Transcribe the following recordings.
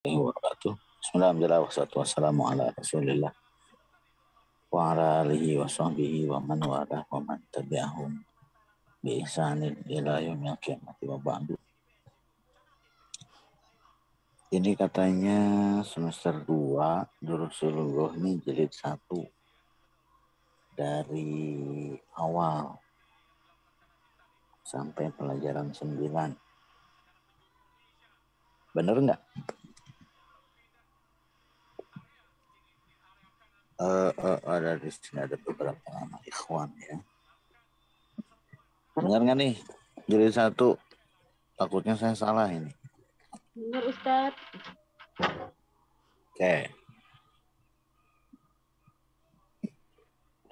wabarakatuh. Bismillahirrahmanirrahim. Wassalatu wassalamu ala Rasulillah wa ala alihi wa sahbihi wa man wala wa man tabi'ahum bi ihsanin ila yaumil qiyamati wa ba'du. Ini katanya semester 2 Durusul ini jilid 1 dari awal sampai pelajaran 9. Bener nggak? Ada di sini ada beberapa anak ikhwan ya. Dengar nggak nih? Jilid 1. Takutnya saya salah ini. Benar Ustadz. Oke.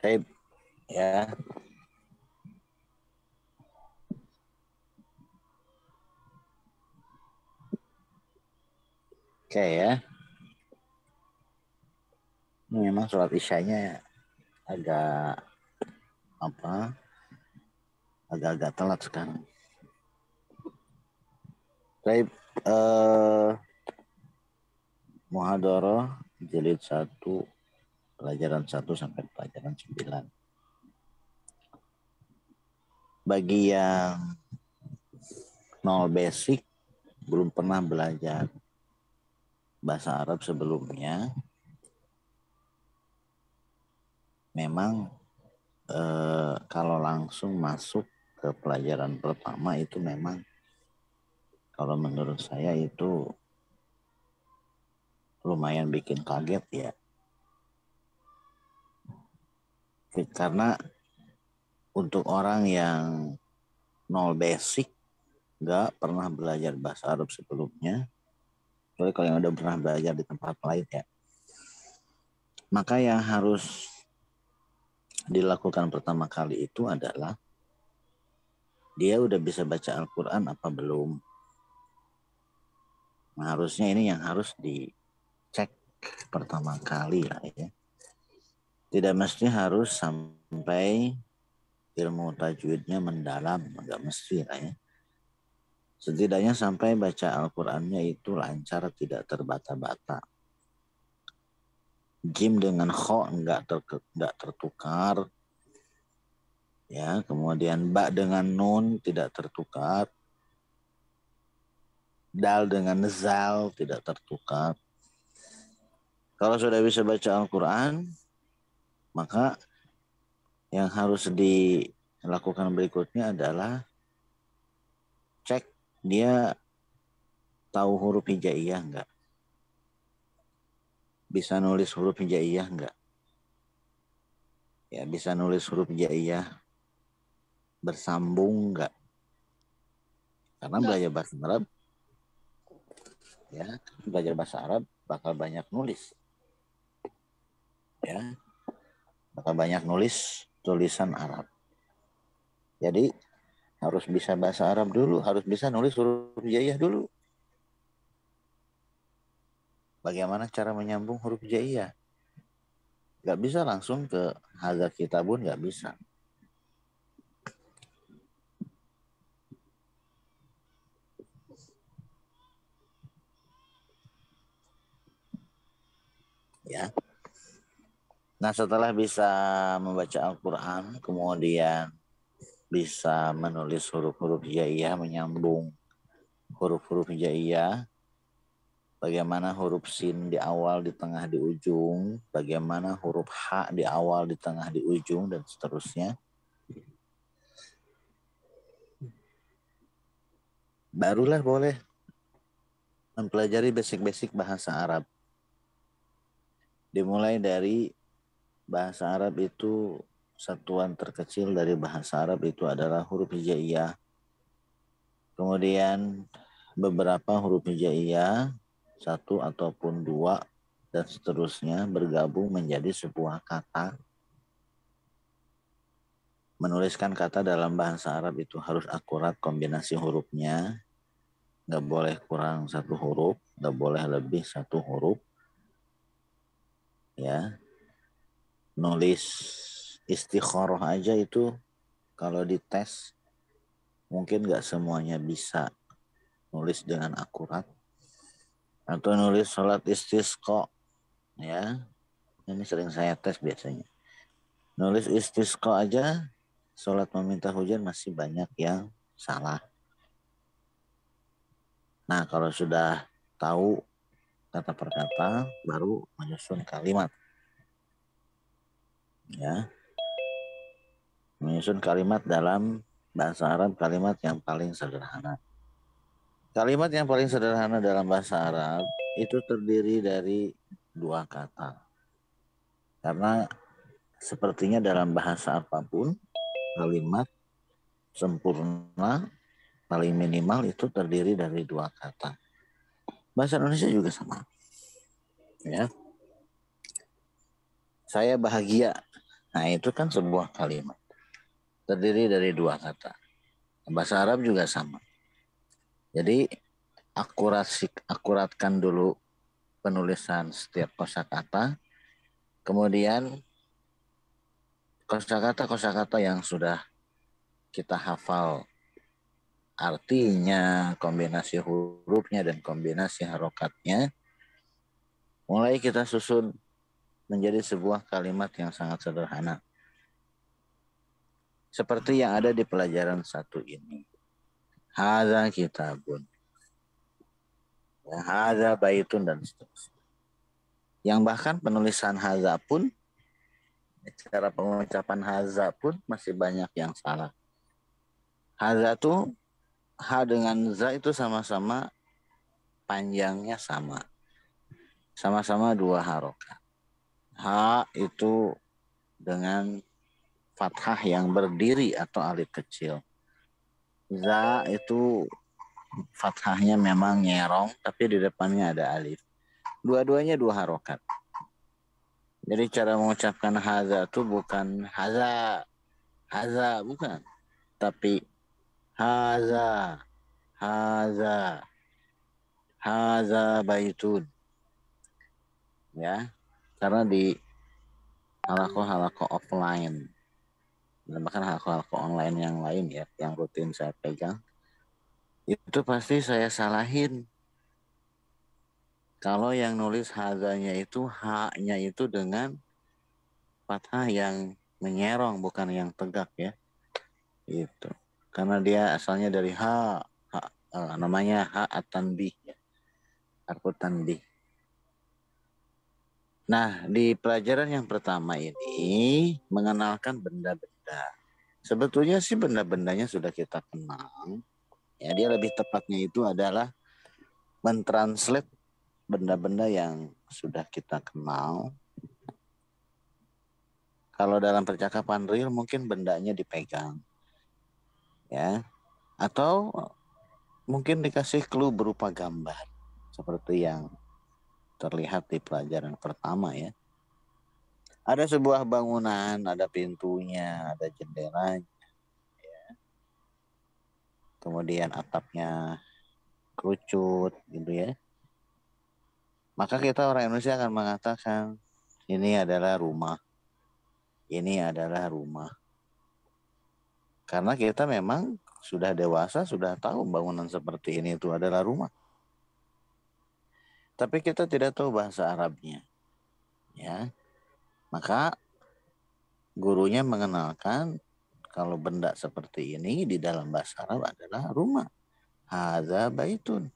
Baik ya. Oke ya. Ini memang sholat isyanya agak agak telat sekarang. Baik, Muhadharah jilid 1 pelajaran 1 sampai pelajaran 9. Bagi yang nol basic, belum pernah belajar bahasa Arab sebelumnya, memang kalau langsung masuk ke pelajaran pertama itu memang kalau menurut saya itu lumayan bikin kaget ya. Karena untuk orang yang nol basic, nggak pernah belajar bahasa Arab sebelumnya, kecuali kalau yang udah pernah belajar di tempat lain ya, maka yang harus dilakukan pertama kali itu adalah dia udah bisa baca Al-Quran apa belum. Nah, harusnya ini yang harus dicek pertama kali lah ya. Tidak mesti harus sampai ilmu tajwidnya mendalam, nggak mesti lah ya. Setidaknya sampai baca Al-Qurannya itu lancar, tidak terbata-bata. Jim dengan kho nggak tertukar. Ya, kemudian ba dengan nun tidak tertukar. Dal dengan zal tidak tertukar. Kalau sudah bisa baca Al-Quran, maka yang harus dilakukan berikutnya adalah cek dia tahu huruf hijaiyah enggak? Bisa nulis huruf hijaiyah enggak? Ya, bisa nulis huruf hijaiyah bersambung enggak? Karena belajar bahasa Arab bakal banyak nulis. Ya. Bakal banyak nulis tulisan Arab. Jadi harus bisa bahasa Arab dulu, harus bisa nulis huruf hijaiyah dulu. Bagaimana cara menyambung huruf hijaiyah? Gak bisa langsung ke hadza kitabun, gak bisa. Ya. Nah, setelah bisa membaca Al-Quran, kemudian bisa menulis huruf-huruf hijaiyah, menyambung huruf-huruf hijaiyah, bagaimana huruf sin di awal, di tengah, di ujung, bagaimana huruf ha di awal, di tengah, di ujung, dan seterusnya. Barulah boleh mempelajari basic-basic bahasa Arab. Dimulai dari bahasa Arab itu, satuan terkecil dari bahasa Arab itu adalah huruf hijaiyah. Kemudian beberapa huruf hijaiyah, 1 ataupun 2, dan seterusnya bergabung menjadi sebuah kata. Menuliskan kata dalam bahasa Arab itu harus akurat kombinasi hurufnya. Nggak boleh kurang 1 huruf, nggak boleh lebih 1 huruf. Ya, nulis istikharah aja itu kalau dites mungkin nggak semuanya bisa nulis dengan akurat. Atau nulis sholat istisqa, ya. Ini sering saya tes biasanya. Nulis istisqa aja, sholat meminta hujan masih banyak yang salah. Nah, kalau sudah tahu kata per kata, baru menyusun kalimat. Ya, menyusun kalimat dalam bahasa Arab, kalimat yang paling sederhana. Kalimat yang paling sederhana dalam bahasa Arab itu terdiri dari 2 kata. Karena sepertinya dalam bahasa apapun, kalimat sempurna paling minimal itu terdiri dari 2 kata. Bahasa Indonesia juga sama. Ya. Saya bahagia. Nah, itu kan sebuah kalimat. Terdiri dari 2 kata. Bahasa Arab juga sama. Jadi akuratkan dulu penulisan setiap kosakata. Kemudian kosakata yang sudah kita hafal artinya, kombinasi hurufnya dan kombinasi harokatnya, mulai kita susun menjadi sebuah kalimat yang sangat sederhana. Seperti yang ada di pelajaran 1 ini. Hadza kitabun. Ya, hadza baitun dan seterusnya. Yang bahkan penulisan hadza pun, cara pengucapan hadza pun masih banyak yang salah. Hadza tuh, ha dengan za itu sama-sama panjangnya sama. Sama-sama 2 harokat. Ha itu dengan fathah yang berdiri atau alif kecil. Za itu fathahnya memang nyerong, tapi di depannya ada alif. Dua-duanya 2 harokat. Jadi cara mengucapkan haza itu bukan haza bukan, tapi haza, haza baitun. Ya, karena di halaqah offline dan bahkan halaqah online yang lain ya, yang rutin saya pegang, itu pasti saya salahin. Kalau yang nulis hazanya itu, haknya itu dengan fathah yang menyerong, bukan yang tegak ya. Itu. Karena dia asalnya dari namanya ha at-tanbih ya. Harfu tanbih. Nah, di pelajaran yang pertama ini mengenalkan benda-benda. Sebetulnya sih benda-bendanya sudah kita kenal. Ya, dia lebih tepatnya itu adalah mentranslate benda-benda yang sudah kita kenal. Kalau dalam percakapan real mungkin bendanya dipegang. Ya. Atau mungkin dikasih clue berupa gambar. Seperti yang terlihat di pelajaran pertama ya. Ada sebuah bangunan, ada pintunya, ada jendelanya. Ya. Kemudian atapnya kerucut gitu ya. Maka kita orang Indonesia akan mengatakan ini adalah rumah. Ini adalah rumah. Karena kita memang sudah dewasa, sudah tahu bangunan seperti ini itu adalah rumah. Tapi kita tidak tahu bahasa Arabnya. Ya. Maka gurunya mengenalkan kalau benda seperti ini di dalam bahasa Arab adalah rumah. Hadza baitun.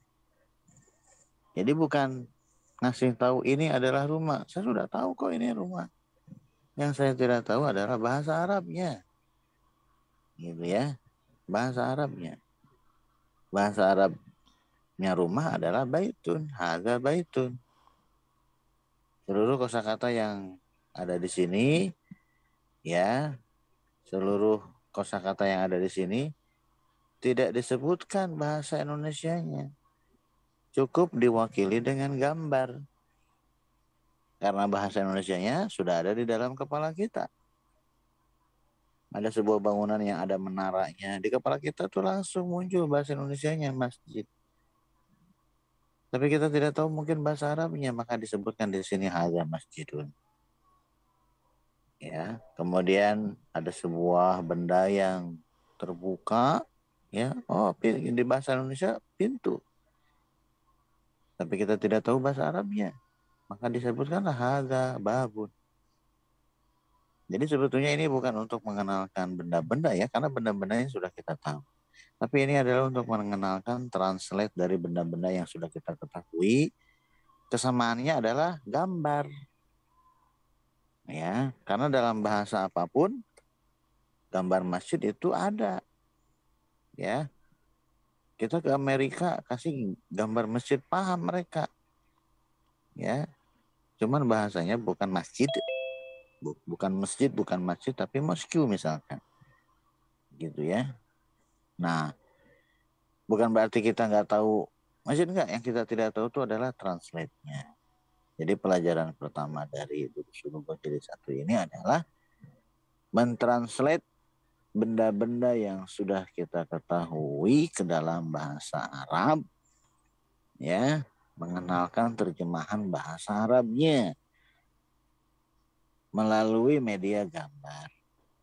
Jadi bukan ngasih tahu ini adalah rumah. Saya sudah tahu kok ini rumah. Yang saya tidak tahu adalah bahasa Arabnya. Gitu ya. Bahasa Arabnya. Bahasa Arabnya rumah adalah baitun. Hadza baitun. Seluruh kosakata yang ada di sini, ya, seluruh kosakata yang ada di sini tidak disebutkan bahasa Indonesianya. Cukup diwakili dengan gambar. Karena bahasa Indonesianya sudah ada di dalam kepala kita. Ada sebuah bangunan yang ada menaranya. Di kepala kita tuh langsung muncul bahasa Indonesianya, masjid. Tapi kita tidak tahu mungkin bahasa Arabnya, maka disebutkan di sini hadza masjidun. Ya, kemudian ada sebuah benda yang terbuka, ya. Oh, di bahasa Indonesia pintu. Tapi kita tidak tahu bahasa Arabnya. Maka disebutkanlah hadza babun. Jadi sebetulnya ini bukan untuk mengenalkan benda-benda ya, karena benda-bendanya sudah kita tahu. Tapi ini adalah untuk mengenalkan translate dari benda-benda yang sudah kita ketahui. Kesamaannya adalah gambar. Ya, karena dalam bahasa apapun gambar masjid itu ada. Ya. Kita ke Amerika kasih gambar masjid paham mereka. Ya. Cuman bahasanya bukan masjid, bukan masjid tapi mosque misalkan. Gitu ya. Nah, bukan berarti kita nggak tahu masjid nggak, yang kita tidak tahu itu adalah translate-nya. Jadi pelajaran pertama dari Durusul Jilid 1 ini adalah mentranslate benda-benda yang sudah kita ketahui ke dalam bahasa Arab, ya, mengenalkan terjemahan bahasa Arabnya melalui media gambar.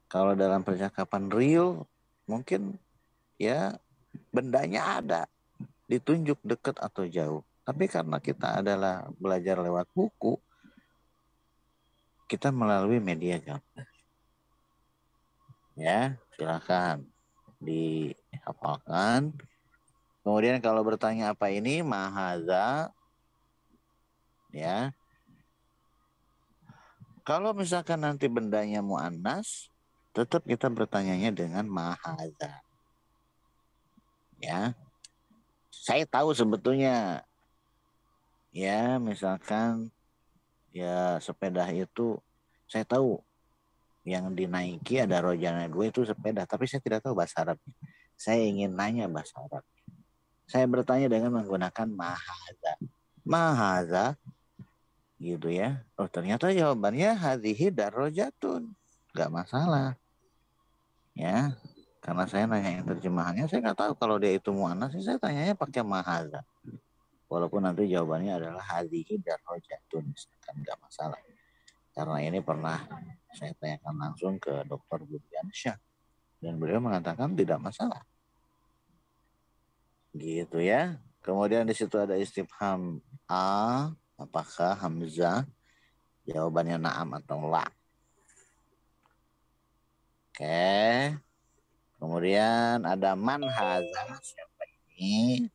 Kalau dalam percakapan real, mungkin ya bendanya ada, ditunjuk dekat atau jauh. Tapi karena kita adalah belajar lewat buku, kita melalui media gambar. Ya, silakan dihafalkan. Kemudian kalau bertanya apa ini, mahaza, ya. Kalau misalkan nanti bendanya muannas, tetap kita bertanyanya dengan mahaza. Ya. Saya tahu sebetulnya, ya misalkan ya sepeda itu, saya tahu yang dinaiki ada rojana 2 itu sepeda, tapi saya tidak tahu bahasa Arabnya. Saya ingin nanya bahasa Arab. Saya bertanya dengan menggunakan mahaza. Mahaza, gitu ya. Oh ternyata jawabannya hadhihi darrojatun. Gak masalah. Ya, karena saya nanya yang terjemahannya, saya nggak tahu kalau dia itu muannas, saya tanyanya pakai mahaza. Walaupun nanti jawabannya adalah hadhihi darrojatun, misalkan nggak masalah. Karena ini pernah saya tanyakan langsung ke Dr. Budiansyah dan beliau mengatakan tidak masalah. Gitu ya. Kemudian di situ ada istifham a, apakah hamzah? Jawabannya na'am atau la. Oke. Kemudian ada man haza, siapa ini?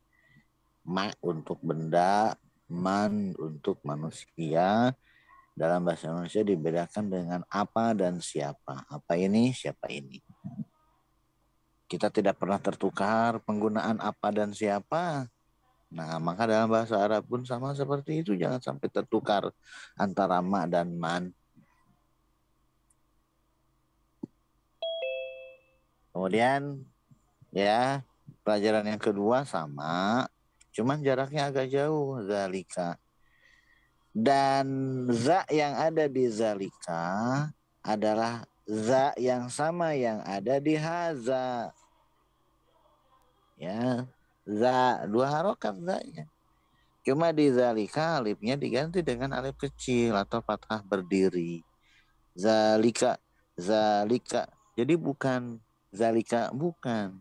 Ma untuk benda, man untuk manusia. Dalam bahasa Indonesia dibedakan dengan apa dan siapa. Apa ini, siapa ini. Kita tidak pernah tertukar penggunaan apa dan siapa. Nah, maka dalam bahasa Arab pun sama seperti itu. Jangan sampai tertukar antara ma dan man. Kemudian, ya, pelajaran yang kedua sama. Cuman jaraknya agak jauh. Zalika. Dan za yang ada di zalika adalah za yang sama yang ada di haza. Ya, za dua harokat za-nya. Cuma di zalika alifnya diganti dengan alif kecil atau fathah berdiri. Zalika, zalika. Jadi bukan zalika, bukan.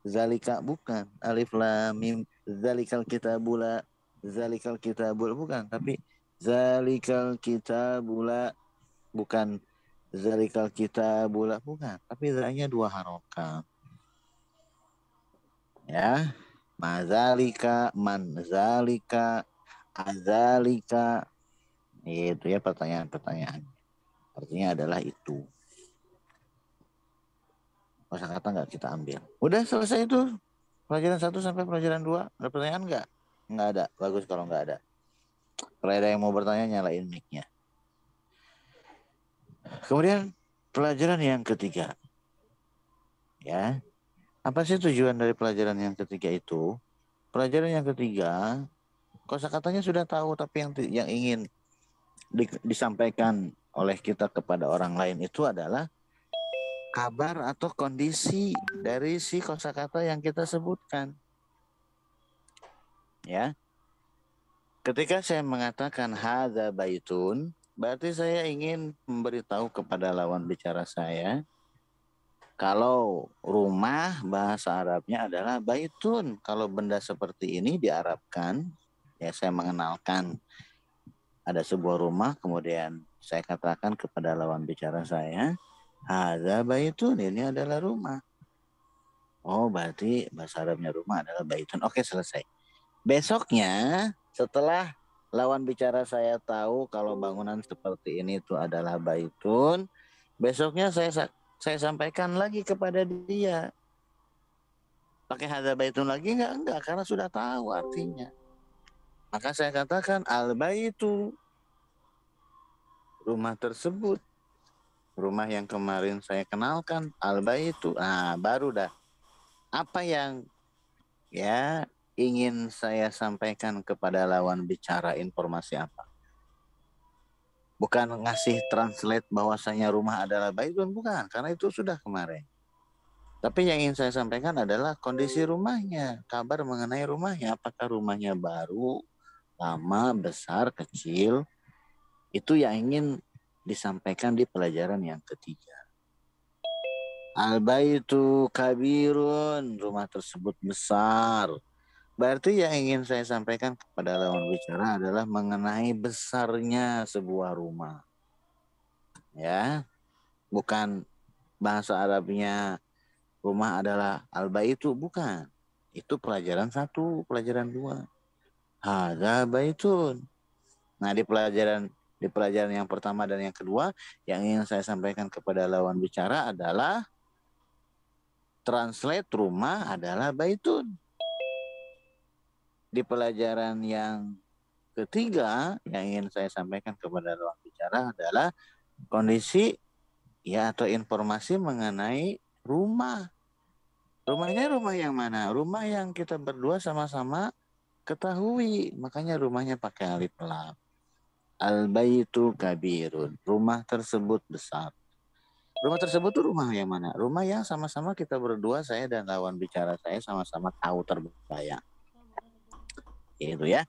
Zalika bukan. Alif lam mim zalikal kitabula, zalikal kitabul bukan, tapi zalikal kitabula, bukan zalikal kitabula, bukan, tapi zanya dua harokat. Ya, mazalika, manzalika, azalika, itu ya pertanyaan-pertanyaan. Artinya adalah itu. Kosakata nggak kita ambil. Udah selesai itu. Pelajaran 1 sampai pelajaran 2. Ada pertanyaan nggak? Nggak ada. Bagus kalau nggak ada. Kalau ada yang mau bertanya, nyalain mic-nya. Kemudian pelajaran yang ketiga. Ya. Apa sih tujuan dari pelajaran yang ketiga itu? Pelajaran yang ketiga, kosakatanya sudah tahu, tapi yang ingin disampaikan oleh kita kepada orang lain itu adalah kabar atau kondisi dari si kosakata yang kita sebutkan. Ya. Ketika saya mengatakan hadza baitun, berarti saya ingin memberitahu kepada lawan bicara saya kalau rumah bahasa Arabnya adalah baitun. Kalau benda seperti ini diarabkan Ya, saya mengenalkan ada sebuah rumah, kemudian saya katakan kepada lawan bicara saya, hadza baitun, ini adalah rumah. Oh, berarti bahasa Arabnya rumah adalah baitun. Oke, selesai. Besoknya, setelah lawan bicara saya tahu kalau bangunan seperti ini itu adalah baitun, besoknya saya sampaikan lagi kepada dia. Pakai hadza baitun lagi enggak? Enggak, karena sudah tahu artinya. Maka saya katakan al baitu, rumah tersebut, rumah yang kemarin saya kenalkan, al baitu. Nah, baru dah. Apa yang ya ingin saya sampaikan kepada lawan bicara, informasi apa? Bukan ngasih translate bahwasanya rumah adalah baitun, bukan, karena itu sudah kemarin. Tapi yang ingin saya sampaikan adalah kondisi rumahnya, kabar mengenai rumahnya, apakah rumahnya baru, lama, besar, kecil, itu yang ingin disampaikan di pelajaran yang ketiga. Al-baitu kabirun, rumah tersebut besar. Berarti yang ingin saya sampaikan kepada lawan bicara adalah mengenai besarnya sebuah rumah. Ya, bukan bahasa Arabnya rumah adalah al-baitu, bukan. Itu pelajaran 1, pelajaran 2. Hadza baitun. Nah, di pelajaran yang pertama dan yang kedua, yang ingin saya sampaikan kepada lawan bicara adalah translate rumah adalah baitun. Di pelajaran yang ketiga, yang ingin saya sampaikan kepada lawan bicara adalah kondisi ya atau informasi mengenai rumah. Rumahnya rumah yang mana? Rumah yang kita berdua sama-sama ketahui. Makanya rumahnya pakai alif lam. Al-baitu kabirun. Rumah tersebut besar. Rumah tersebut tuh rumah yang mana? Rumah yang sama-sama kita berdua, saya dan lawan bicara saya sama-sama tahu terbayang. Itu ya.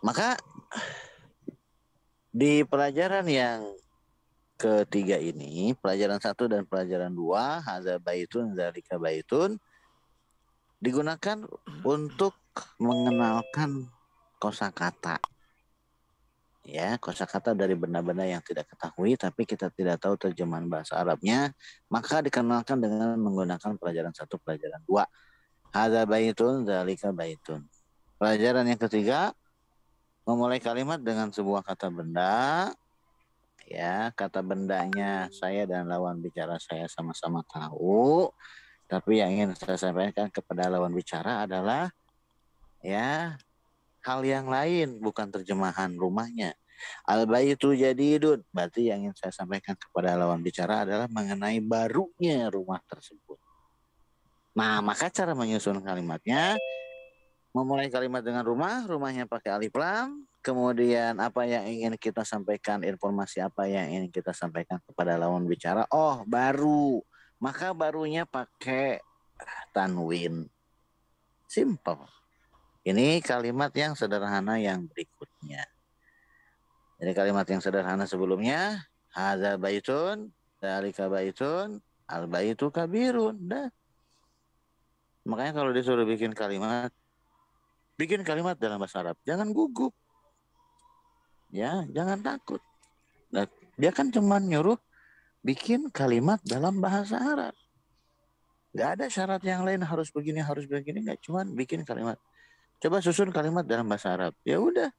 Maka di pelajaran yang ketiga ini, pelajaran 1 dan pelajaran 2, hadza baitun, zalika baitun, digunakan untuk mengenalkan kosakata. Ya, kosakata dari benda-benda yang tidak ketahui tapi kita tidak tahu terjemahan bahasa Arabnya, maka dikenalkan dengan menggunakan pelajaran 1, pelajaran 2. Hadza baitun, zalika baitun. Pelajaran yang ketiga, memulai kalimat dengan sebuah kata benda. Ya, kata bendanya saya dan lawan bicara saya sama-sama tahu, tapi yang ingin saya sampaikan kepada lawan bicara adalah ya hal yang lain, bukan terjemahan rumahnya. Al-baitu jadidun, berarti yang ingin saya sampaikan kepada lawan bicara adalah mengenai barunya rumah tersebut. Nah, maka cara menyusun kalimatnya, memulai kalimat dengan rumah, rumahnya pakai alif lam, kemudian apa yang ingin kita sampaikan, informasi apa yang ingin kita sampaikan kepada lawan bicara, oh baru, maka barunya pakai tanwin. Simple. Ini kalimat yang sederhana yang berikutnya. Jadi kalimat yang sederhana sebelumnya, hadza baitun, dzalika baitun, al baitu kabirun. Dah. Makanya kalau disuruh bikin kalimat dalam bahasa Arab, jangan gugup. Ya, jangan takut. Nah, dia kan cuma nyuruh bikin kalimat dalam bahasa Arab. Gak ada syarat yang lain harus begini, gak, cuma bikin kalimat. Coba susun kalimat dalam bahasa Arab. Ya udah,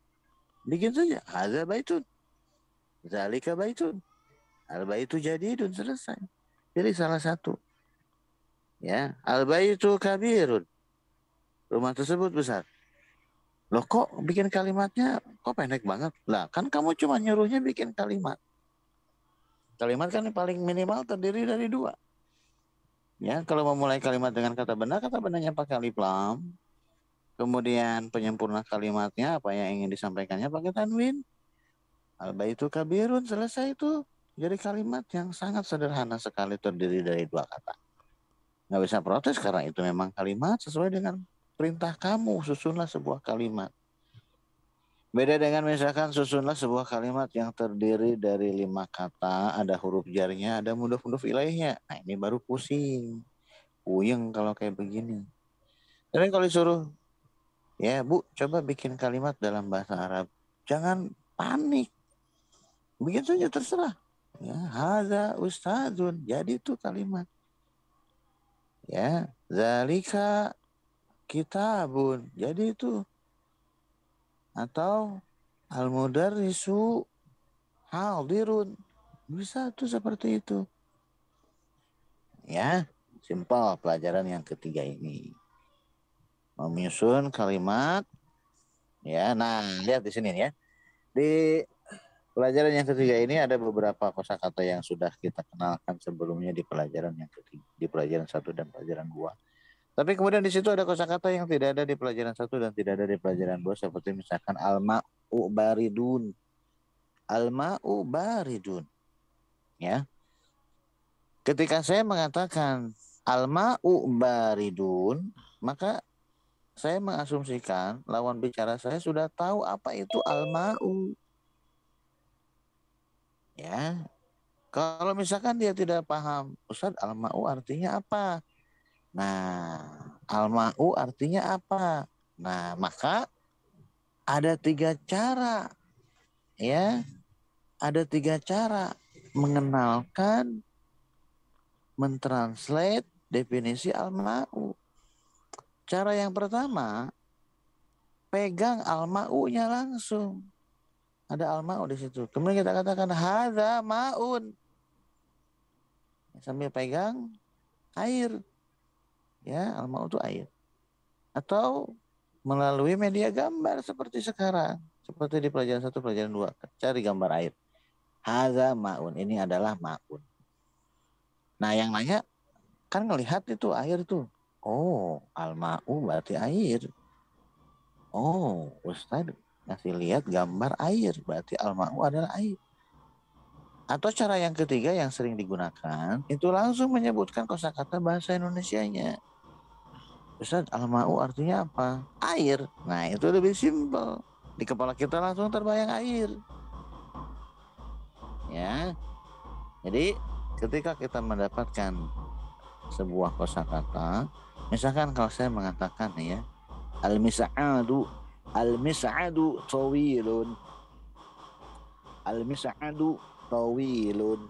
bikin saja. Hadza baitun, dzalika baitun, al baitu jadidun, selesai. Pilih salah satu. Ya, al baitu kabirun. Rumah tersebut besar. Loh kok bikin kalimatnya kok pendek banget? Lah kan kamu cuma nyuruhnya bikin kalimat. Kalimat kan paling minimal terdiri dari 2. Ya, kalau memulai kalimat dengan kata bendanya pakai alif lam. Kemudian penyempurna kalimatnya apa yang ingin disampaikannya pakai tanwin. Al baitu kabirun, selesai itu. Jadi kalimat yang sangat sederhana sekali terdiri dari 2 kata. Nggak bisa protes karena itu memang kalimat sesuai dengan perintah kamu, susunlah sebuah kalimat. Beda dengan misalkan susunlah sebuah kalimat yang terdiri dari 5 kata, ada huruf jarnya, ada mudhof ilaihnya. Nah, ini baru pusing. Puyeng kalau kayak begini. Tapi kalau disuruh Ya Bu, coba bikin kalimat dalam bahasa Arab. Jangan panik. Bikin saja terserah. Ya, hadza ustadzun. Jadi itu kalimat. Ya, zalika kitabun. Jadi itu. Atau al-mudarrisu hadirun. Bisa tuh seperti itu. Ya, simpel pelajaran yang ketiga ini. Menyusun kalimat. Ya, nah lihat di sini ya. Di pelajaran yang ketiga ini ada beberapa kosakata yang sudah kita kenalkan sebelumnya di pelajaran yang ketiga, di pelajaran 1 dan pelajaran 2. Tapi kemudian di situ ada kosakata yang tidak ada di pelajaran 1 dan tidak ada di pelajaran 2, seperti misalkan al-ma'u baridun. Al-ma'u baridun. Ya. Ketika saya mengatakan al-ma'u baridun, maka saya mengasumsikan lawan bicara saya sudah tahu apa itu al-ma'u. Ya. Kalau misalkan dia tidak paham, Ustaz, al-ma'u artinya apa? Nah, al-ma'u artinya apa? Nah, maka ada 3 cara, ya. Ada 3 cara mengenalkan, mentranslate definisi al-ma'u. Cara yang pertama, pegang al-ma'unya langsung. Ada al-ma'u di situ. Kemudian kita katakan hadza ma'un. Sambil pegang air. Ya, al-ma'u itu air. Atau melalui media gambar seperti sekarang. Seperti di pelajaran 1, pelajaran 2. Cari gambar air. Hadza ma'un. Ini adalah ma'un. Nah, yang nanya kan ngelihat itu air tuh. Oh, al-ma'u berarti air. Oh, Ustaz ngasih lihat gambar air. Berarti al-ma'u adalah air. Atau cara yang ketiga yang sering digunakan, itu langsung menyebutkan kosakata bahasa Indonesianya. Ustaz, al-ma'u artinya apa? Air. Nah, itu lebih simpel. Di kepala kita langsung terbayang air. Ya. Jadi, ketika kita mendapatkan sebuah kosakata, misalkan kalau saya mengatakan ya, al-mis'adu tawilun. Al-mis'adu tawilun.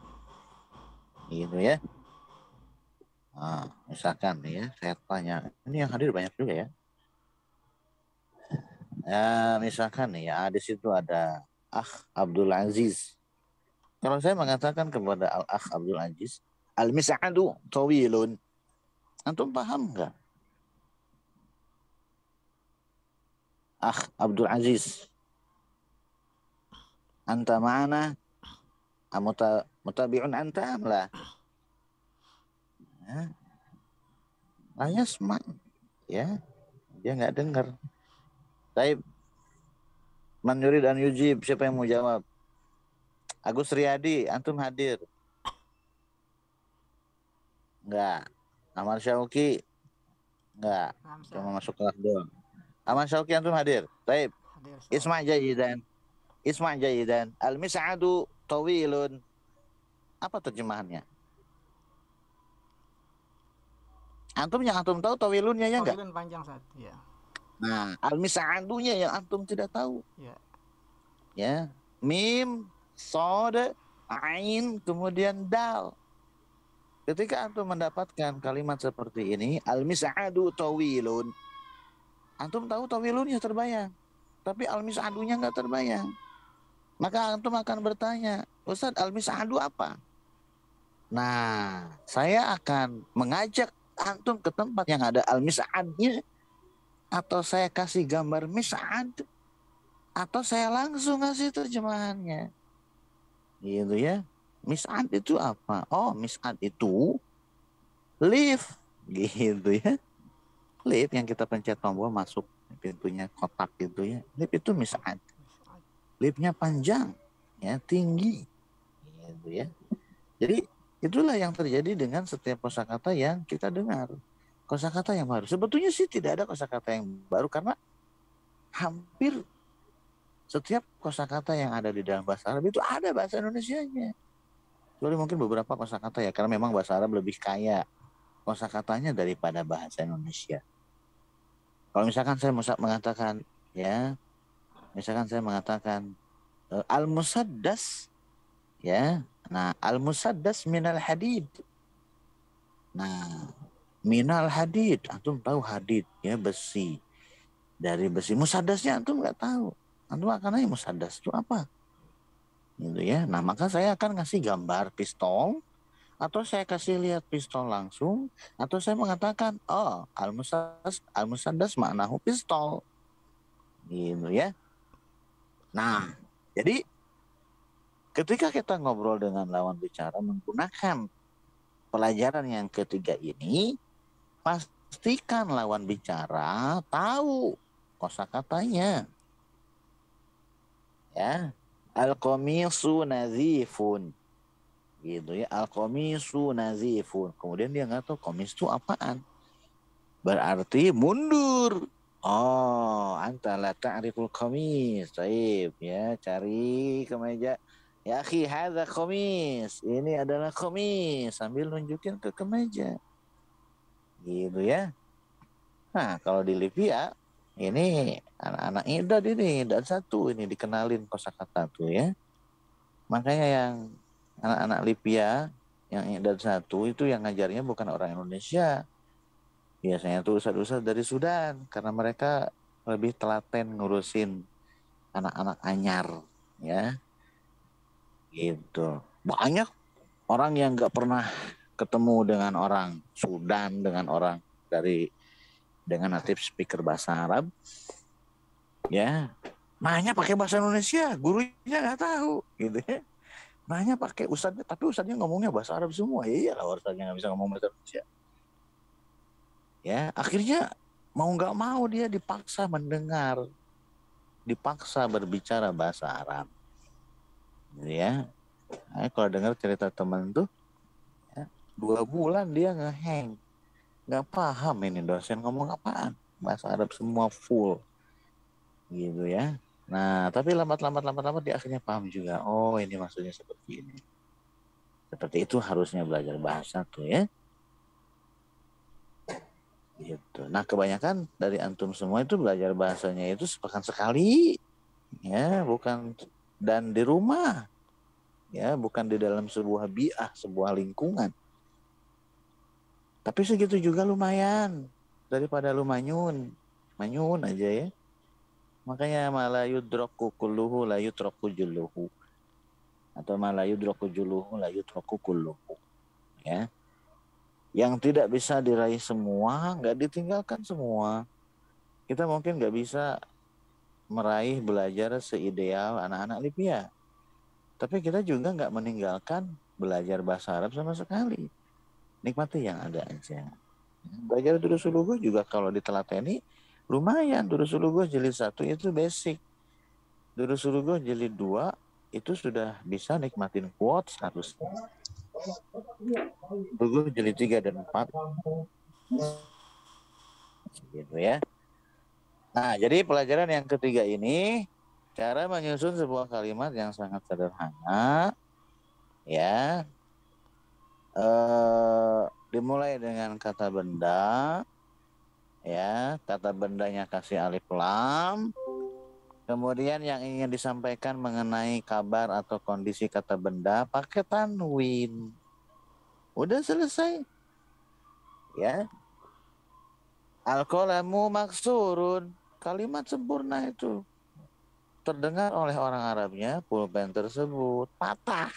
Gitu ya. Nah, misalkan ya, saya tanya, ini yang hadir banyak juga ya. Ya, misalkan nih ya, di situ ada Abdul Aziz. Kalau saya mengatakan kepada Abdul Aziz, al-mis'adu tawilun. Antum paham nggak? Abdul Aziz. Anta ma'ana mutabi'un anta amla. Ya. La yasma. Ya, dia nggak dengar. Taib. Man yurid an yujib, siapa yang mau jawab? Agus Riyadi, antum hadir? Enggak. Ahmad Syauqi? Enggak. Cuma masuk kelas doang. Ahmad Syauqi antum hadir? Taib. Isma' jayidan. Isma' jayidan. Al-mis'adu tawilun. Apa terjemahannya? Antum yang antum tahu tawilunnya ya enggak? Tawilun panjang saat, ya. Nah, al-mis'adunya yang antum tidak tahu. Ya. Ya. Mim, sod, ain, kemudian dal. Ketika antum mendapatkan kalimat seperti ini, al-mis'adu tawilun. Antum tahu tawilunnya terbayang, tapi al-mis'adunya enggak terbayang. Maka antum akan bertanya, Ustaz, al-mis'adu apa? Nah, saya akan mengajak antum ke tempat yang ada al-mis'adnya, atau saya kasih gambar mis'ad, atau saya langsung ngasih terjemahannya. Gitu ya. Mis'ad itu apa? Oh, mis'ad itu lift. Gitu ya. Lift yang kita pencet tombol masuk pintunya kotak gitu ya. Lift itu mis'ad. Liftnya panjang, ya, tinggi. Gitu ya. Jadi itulah yang terjadi dengan setiap kosakata yang kita dengar. Kosakata yang baru. Sebetulnya sih tidak ada kosakata yang baru karena hampir setiap kosakata yang ada di dalam bahasa Arab itu ada bahasa Indonesianya. Kecuali mungkin beberapa kosakata ya, karena memang bahasa Arab lebih kaya kosakatanya daripada bahasa Indonesia. Kalau misalkan saya mengatakan, ya, misalkan saya mengatakan al-musaddas, ya. Nah, al-musaddas minal hadid. Nah, minal hadid, antum tahu hadid, ya, besi. Dari besi. Musaddasnya antum nggak tahu. Antum akan nanya musaddas itu apa? Gitu ya. Nah, maka saya akan ngasih gambar pistol, atau saya kasih lihat pistol langsung, atau saya mengatakan, oh, al-musaddas maknahu pistol. Gitu ya. Nah, jadi ketika kita ngobrol dengan lawan bicara menggunakan pelajaran yang ketiga ini, pastikan lawan bicara tahu kosakatanya. Ya, al-qamisu nazifun. Gitu ya, al-qamisu nazifun. Kemudian dia nggak tahu komis itu apaan. Berarti mundur. Oh, anta la ta'riful qamis. Baik, ya, cari kemeja. Ya akhi, hadza qamis. Ini adalah qamis, sambil nunjukin ke kemeja. Gitu ya. Nah, kalau di Libya ini anak-anak idad ini, dan satu ini dikenalin kosakata tuh ya. Makanya yang anak-anak Libya yang idad satu itu yang ngajarnya bukan orang Indonesia. Biasanya tuh ustadz-ustadz dari Sudan, karena mereka lebih telaten ngurusin anak-anak anyar, ya, gitu. Banyak orang yang nggak pernah ketemu dengan orang Sudan, dengan orang dengan native speaker bahasa Arab, ya, nanya pakai bahasa Indonesia, gurunya nggak tahu, gitu ya. Nanya pakai ustadznya, tapi ustadznya ngomongnya bahasa Arab semua. Ya iyalah, ustadznya nggak bisa ngomong bahasa Indonesia. Ya, akhirnya mau nggak mau dia dipaksa mendengar, dipaksa berbicara bahasa Arab, ya. Nah, kalau dengar cerita teman tuh, ya, 2 bulan dia ngeheng, nggak paham ini dosen ngomong apaan, bahasa Arab semua full, gitu ya. Nah, tapi lambat dia akhirnya paham juga. Oh, ini maksudnya seperti ini. Seperti itu harusnya belajar bahasa tuh ya. Gitu. Nah, kebanyakan dari antum semua itu belajar bahasanya itu sepekan sekali, ya, bukan, dan di rumah, ya, bukan di dalam sebuah bi'ah, sebuah lingkungan. Tapi segitu juga lumayan, daripada lu manyun aja ya. Makanya malayu droku kulluhu layu troku juluhu, atau malayu droku juluhu layu troku kulluhu, ya. Yang tidak bisa diraih semua, nggak ditinggalkan semua. Kita mungkin nggak bisa meraih belajar seideal anak-anak Libya, tapi kita juga nggak meninggalkan belajar bahasa Arab sama sekali. Nikmati yang ada aja. Belajar durus ulughah juga kalau ditelateni lumayan. Durus ulughah jilid 1 itu basic. Durus ulughah jilid 2 itu sudah bisa nikmatin quotes harusnya. Ulughah jilid 3 dan 4 gitu ya. Nah, jadi pelajaran yang ketiga ini cara menyusun sebuah kalimat yang sangat sederhana, ya. Dimulai dengan kata benda, ya, kata bendanya kasih alif lam. Kemudian yang ingin disampaikan mengenai kabar atau kondisi kata benda pakai tanwin. Udah selesai, ya. Al-qalamu maksurun, kalimat sempurna itu. Terdengar oleh orang Arabnya pulpen tersebut patah.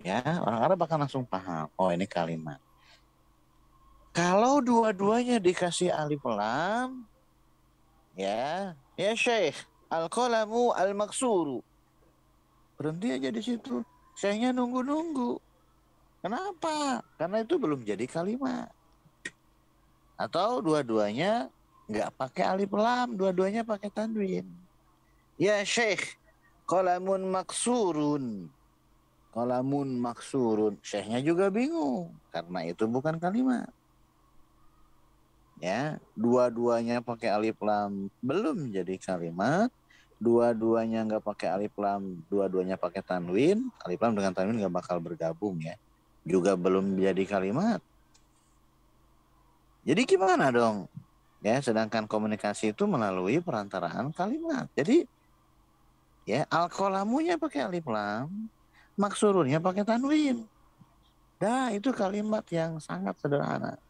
Ya, orang Arab akan langsung paham. Oh, ini kalimat. Kalau dua-duanya dikasih alif lam, ya Syekh, al-qalamu al-maksuru. Berhenti aja di situ. Syekhnya nunggu-nunggu. Kenapa? Karena itu belum jadi kalimat. Atau dua-duanya nggak pakai alif lam, dua-duanya pakai tanwin. Ya Syekh, qalamun maksurun. Qalamun maksurun. Syekhnya juga bingung karena itu bukan kalimat. Ya, dua-duanya pakai alif lam belum jadi kalimat. Dua-duanya nggak pakai alif lam, dua-duanya pakai tanwin. Alif lam dengan tanwin nggak bakal bergabung ya. Juga belum jadi kalimat. Jadi gimana dong? Ya, sedangkan komunikasi itu melalui perantaraan kalimat. Jadi ya al-qalamunya pakai alif lam, maksurunnya pakai tanwin. Dah, itu kalimat yang sangat sederhana.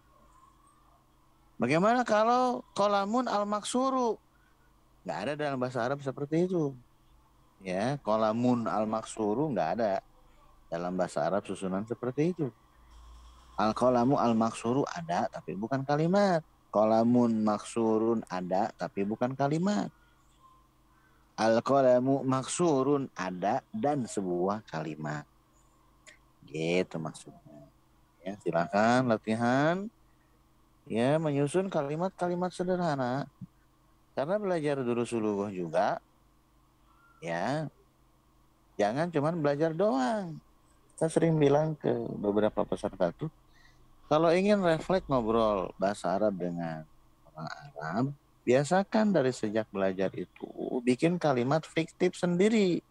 Bagaimana kalau qalamun al-maksuru? Nggak ada dalam bahasa Arab seperti itu. Ya, qalamun al-maksuru nggak ada dalam bahasa Arab susunan seperti itu. Al-qalamu al-maksuru ada, tapi bukan kalimat. Qalamun maksurun ada, tapi bukan kalimat. Al-qalamu maksurun ada dan sebuah kalimat. Gitu maksudnya. Ya, silakan latihan ya menyusun kalimat-kalimat sederhana. Karena belajar durusulughah juga ya, jangan cuma belajar doang. Saya sering bilang ke beberapa peserta tuh, kalau ingin refleks ngobrol bahasa Arab dengan orang Arab, biasakan dari sejak belajar itu bikin kalimat fiktif sendiri.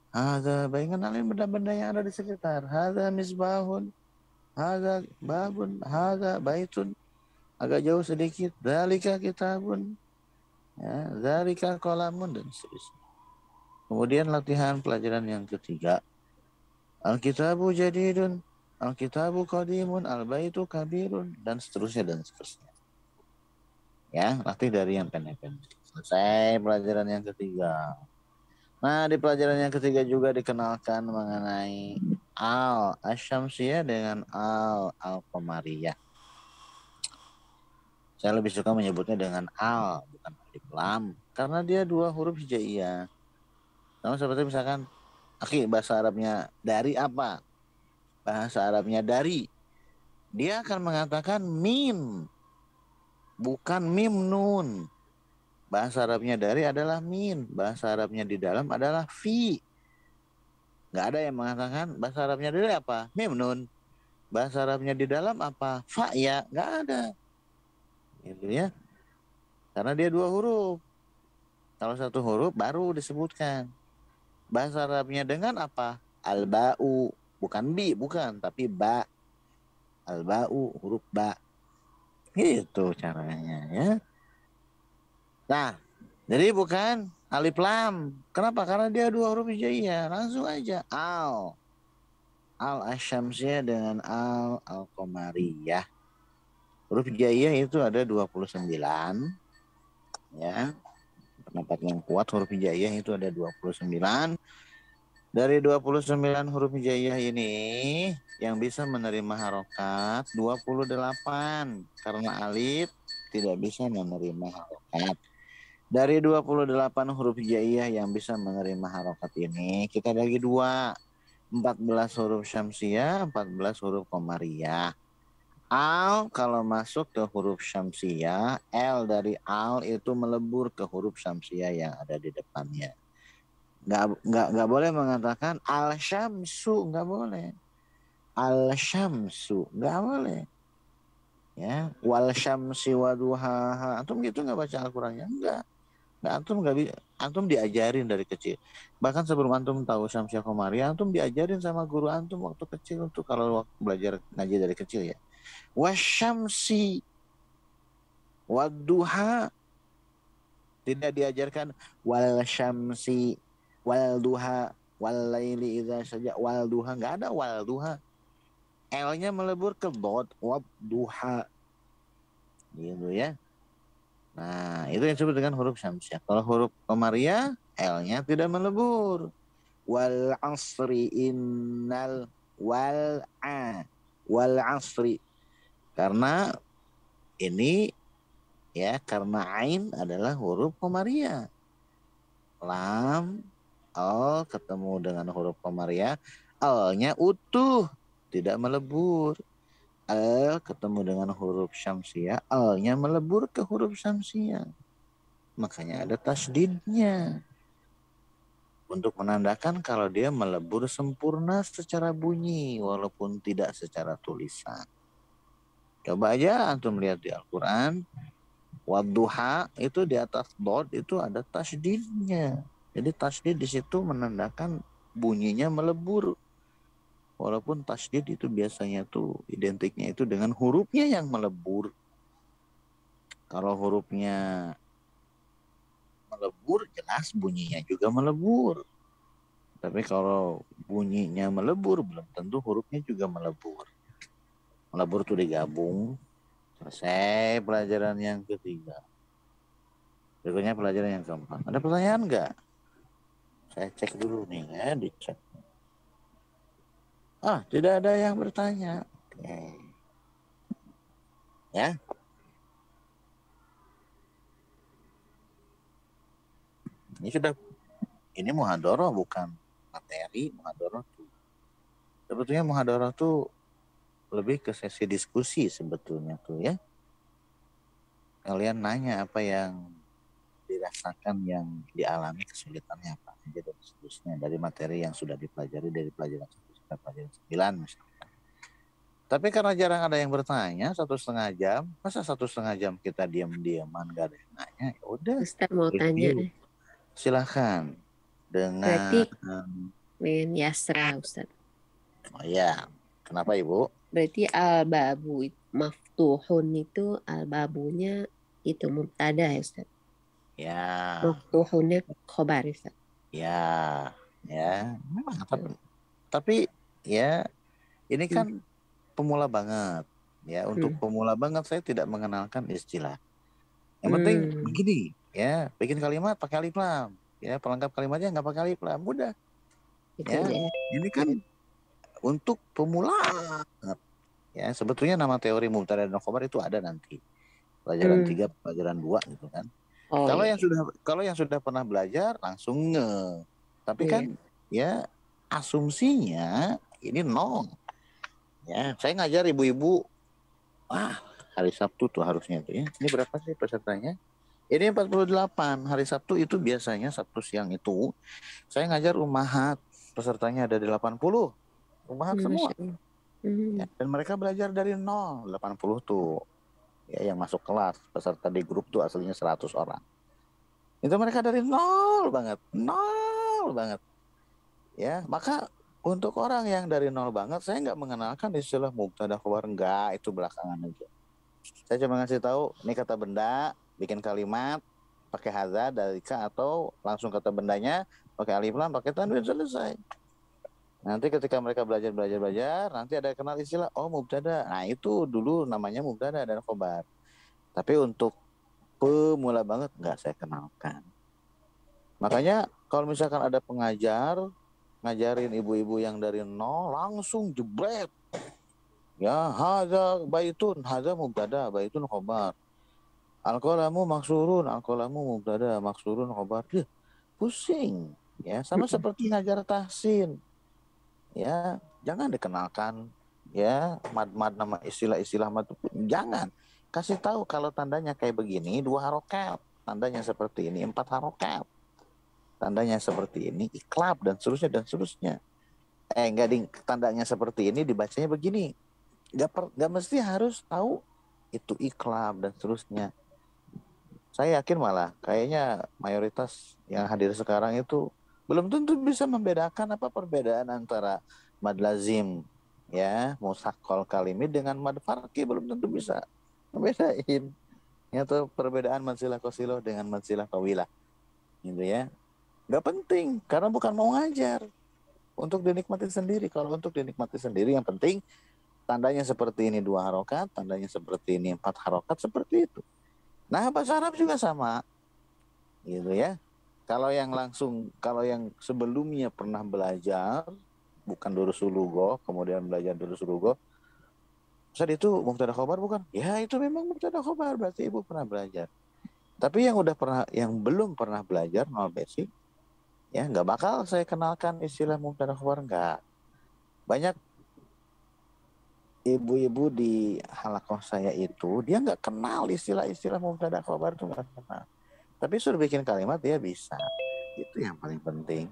Hadza, bayangkan benda-benda yang ada di sekitar. Hadza misbahun, hadza babun, hadza baitun. Agak jauh sedikit, dzalika kitabun, ya, dzalika qalamun dan seterusnya. Kemudian latihan pelajaran yang ketiga, Al-kitabu jadidun, Al-kitabu qadimun, Al-baitu kabirun, dan seterusnya dan seterusnya. Ya, latih dari yang pendek-pendek. Selesai pelajaran yang ketiga. Nah, di pelajaran yang ketiga juga dikenalkan mengenai al-asyamsiyah dengan al-qamariyah. Saya lebih suka menyebutnya dengan al, bukan alif lam, karena dia dua huruf hijaiyah. Sama seperti misalkan, bahasa Arabnya dari apa? Bahasa Arabnya dari. Dia akan mengatakan mim, bukan mim nun. Bahasa Arabnya dari adalah min. Bahasa Arabnya di dalam adalah fi. Nggak ada yang mengatakan bahasa Arabnya dari apa? Mim nun. Bahasa Arabnya di dalam apa? Fa ya. Nggak ada. Gitu ya. Karena dia dua huruf. Kalau satu huruf baru disebutkan. Bahasa Arabnya dengan apa? Al-ba'u. Bukan bi, bukan. Tapi ba. Al-ba'u, huruf ba. Gitu caranya ya. Nah, jadi bukan alif lam. Kenapa? Karena dia dua huruf hijaiyah. Langsung aja. Al-asyamsiyah dengan al-qamariyah. Huruf hijaiyah itu ada 29. Ya. Pendapat yang kuat huruf hijaiyah itu ada 29. Dari 29 huruf hijaiyah ini yang bisa menerima harokat 28. Karena alif tidak bisa menerima harokat. Dari 28 huruf hijaiyah yang bisa menerima harokat ini, kita bagi dua. 14 huruf syamsiyah, 14 huruf qamariyah. Al kalau masuk ke huruf syamsiyah, L dari al itu melebur ke huruf syamsiyah yang ada di depannya. Nggak boleh mengatakan al syamsu, nggak boleh. Al syamsu, nggak boleh. Ya, wal syamsi waduhaha. Antum gitu nggak baca Al-Qur'annya? Enggak. Nah, antum diajarin dari kecil. Bahkan sebelum antum tahu syamsiyah qamariyah, antum diajarin sama guru antum waktu kecil untuk kalau waktu belajar ngaji dari kecil ya. Wasyamsi wadduha, tidak diajarkan wal syamsi wal duha wal laili idza saja wal duha, enggak ada wal duha. L-nya melebur ke dot wadduha. Gitu ya. Nah, itu yang disebut dengan huruf syamsiyah. Kalau huruf qamariyah, L-nya tidak melebur. Wal asri innal wal asri. Karena ini ya, karena ain adalah huruf qamariyah. Lam, al ketemu dengan huruf qamariyah, al-nya utuh, tidak melebur. Al ketemu dengan huruf syamsiyah, al-nya melebur ke huruf syamsiyah. Makanya ada tasdidnya. Untuk menandakan kalau dia melebur sempurna secara bunyi walaupun tidak secara tulisan. Coba aja antum lihat di Al-Quran, wadduha itu di atas dot itu ada tasdidnya. Jadi tasdid di situ menandakan bunyinya melebur. Walaupun tasdid itu biasanya tuh identiknya itu dengan hurufnya yang melebur. Kalau hurufnya melebur, jelas bunyinya juga melebur. Tapi kalau bunyinya melebur, belum tentu hurufnya juga melebur. Melebur itu digabung. Selesai pelajaran yang ketiga. Berikutnya pelajaran yang keempat. Ada pertanyaan nggak? Saya cek dulu nih ya, dicek. Tidak ada yang bertanya. Oke. Ya. Ini muhadharah bukan materi. Muhadharah tuh. Sebetulnya muhadharah tuh lebih ke sesi diskusi sebetulnya tuh ya. Kalian nanya apa yang dirasakan, yang dialami, kesulitannya apa aja dan seterusnya dari materi yang sudah dipelajari dari pelajaran 1 sampai pelajaran 9 misalnya. Tapi karena jarang ada yang bertanya 1,5 jam, masa 1,5 jam kita diam-diaman gak ada yang nanya, ya udah Ustaz mau tanya. review. Silahkan Berarti dengan Yasra, Ustaz. oh ya, kenapa Ibu? Berarti al-babu maftuhun itu al-babunya itu mubtada ya, Ustaz. Ya, Maftuhunnya khobar, Ustaz. ya, memang tapi ya ini kan pemula banget ya. Untuk pemula banget saya tidak mengenalkan istilah. Yang penting begini ya, bikin kalimat pakai alif lam ya, pelengkap kalimatnya nggak pakai alif lam, mudah ya. Ini kan untuk pemula ya. Sebetulnya nama teori mubtada dan khobar itu ada nanti pelajaran 3, pelajaran 2 gitu kan. Kalau yang sudah pernah belajar langsung tapi kan ya asumsinya ini nol. Ya, saya ngajar ibu-ibu. Hari Sabtu tuh harusnya tuh ya. Ini berapa sih pesertanya? Ini 48. Hari Sabtu itu biasanya Sabtu siang itu saya ngajar ummahat. Pesertanya ada 80. Ummahat semua. Ya, dan mereka belajar dari 0, 80 tuh. Ya, yang masuk kelas peserta di grup tuh aslinya 100 orang. Itu mereka dari 0 banget. 0 banget. Ya, maka untuk orang yang dari 0 banget, saya nggak mengenalkan istilah mubtada khobar, enggak, itu belakangan aja. Saya cuma ngasih tahu, ini kata benda, bikin kalimat, pakai haza, dalika, atau langsung kata bendanya, pakai alif lam, pakai tanwin, selesai. Nanti ketika mereka belajar, nanti ada kenal istilah, oh mubtada. Nah itu dulu namanya mubtada dan khobar. Tapi untuk pemula banget, nggak saya kenalkan. Makanya kalau misalkan ada pengajar, ngajarin ibu-ibu yang dari 0, langsung jebret. Ya, haza baitun, haza mubtada, baitun khobar. Al-qalamu maksurun, al-qalamu mubtada, maksurun khobar. Pusing. Ya, sama seperti ngajar tahsin. Ya, jangan dikenalkan ya mad-mad, nama istilah-istilah mad, jangan. Kasih tahu kalau tandanya kayak begini 2 harokat, tandanya seperti ini 4 harokat, tandanya seperti ini iklab, dan seterusnya. Tandanya seperti ini dibacanya begini. Gak mesti harus tahu itu iklab dan seterusnya. Saya yakin malah kayaknya mayoritas yang hadir sekarang itu belum tentu bisa membedakan apa perbedaan antara mad lazim ya, musaqqal kalimi dengan mad farqi, belum tentu bisa membedain. Atau perbedaan mad silah qasilah dengan mad silah tawilah. Gitu ya. Gak penting karena bukan mau ngajar. Untuk dinikmati sendiri. Kalau untuk dinikmati sendiri yang penting tandanya seperti ini 2 harokat, tandanya seperti ini 4 harokat, seperti itu. Nah, bahasa Arab juga sama. Gitu ya. Kalau yang sebelumnya pernah belajar bukan durusul lugha, kemudian belajar durusul lugha, Ustaz itu mubtada khobar bukan? Ya, itu memang mubtada khobar, berarti Ibu pernah belajar. Tapi yang belum pernah belajar nol basic, ya nggak bakal saya kenalkan istilah mubtada khobar, nggak. Banyak ibu-ibu di halakoh saya itu dia nggak kenal istilah-istilah mubtada khobar, itu nggak kenal. Tapi suruh bikin kalimat dia bisa. Itu yang paling penting.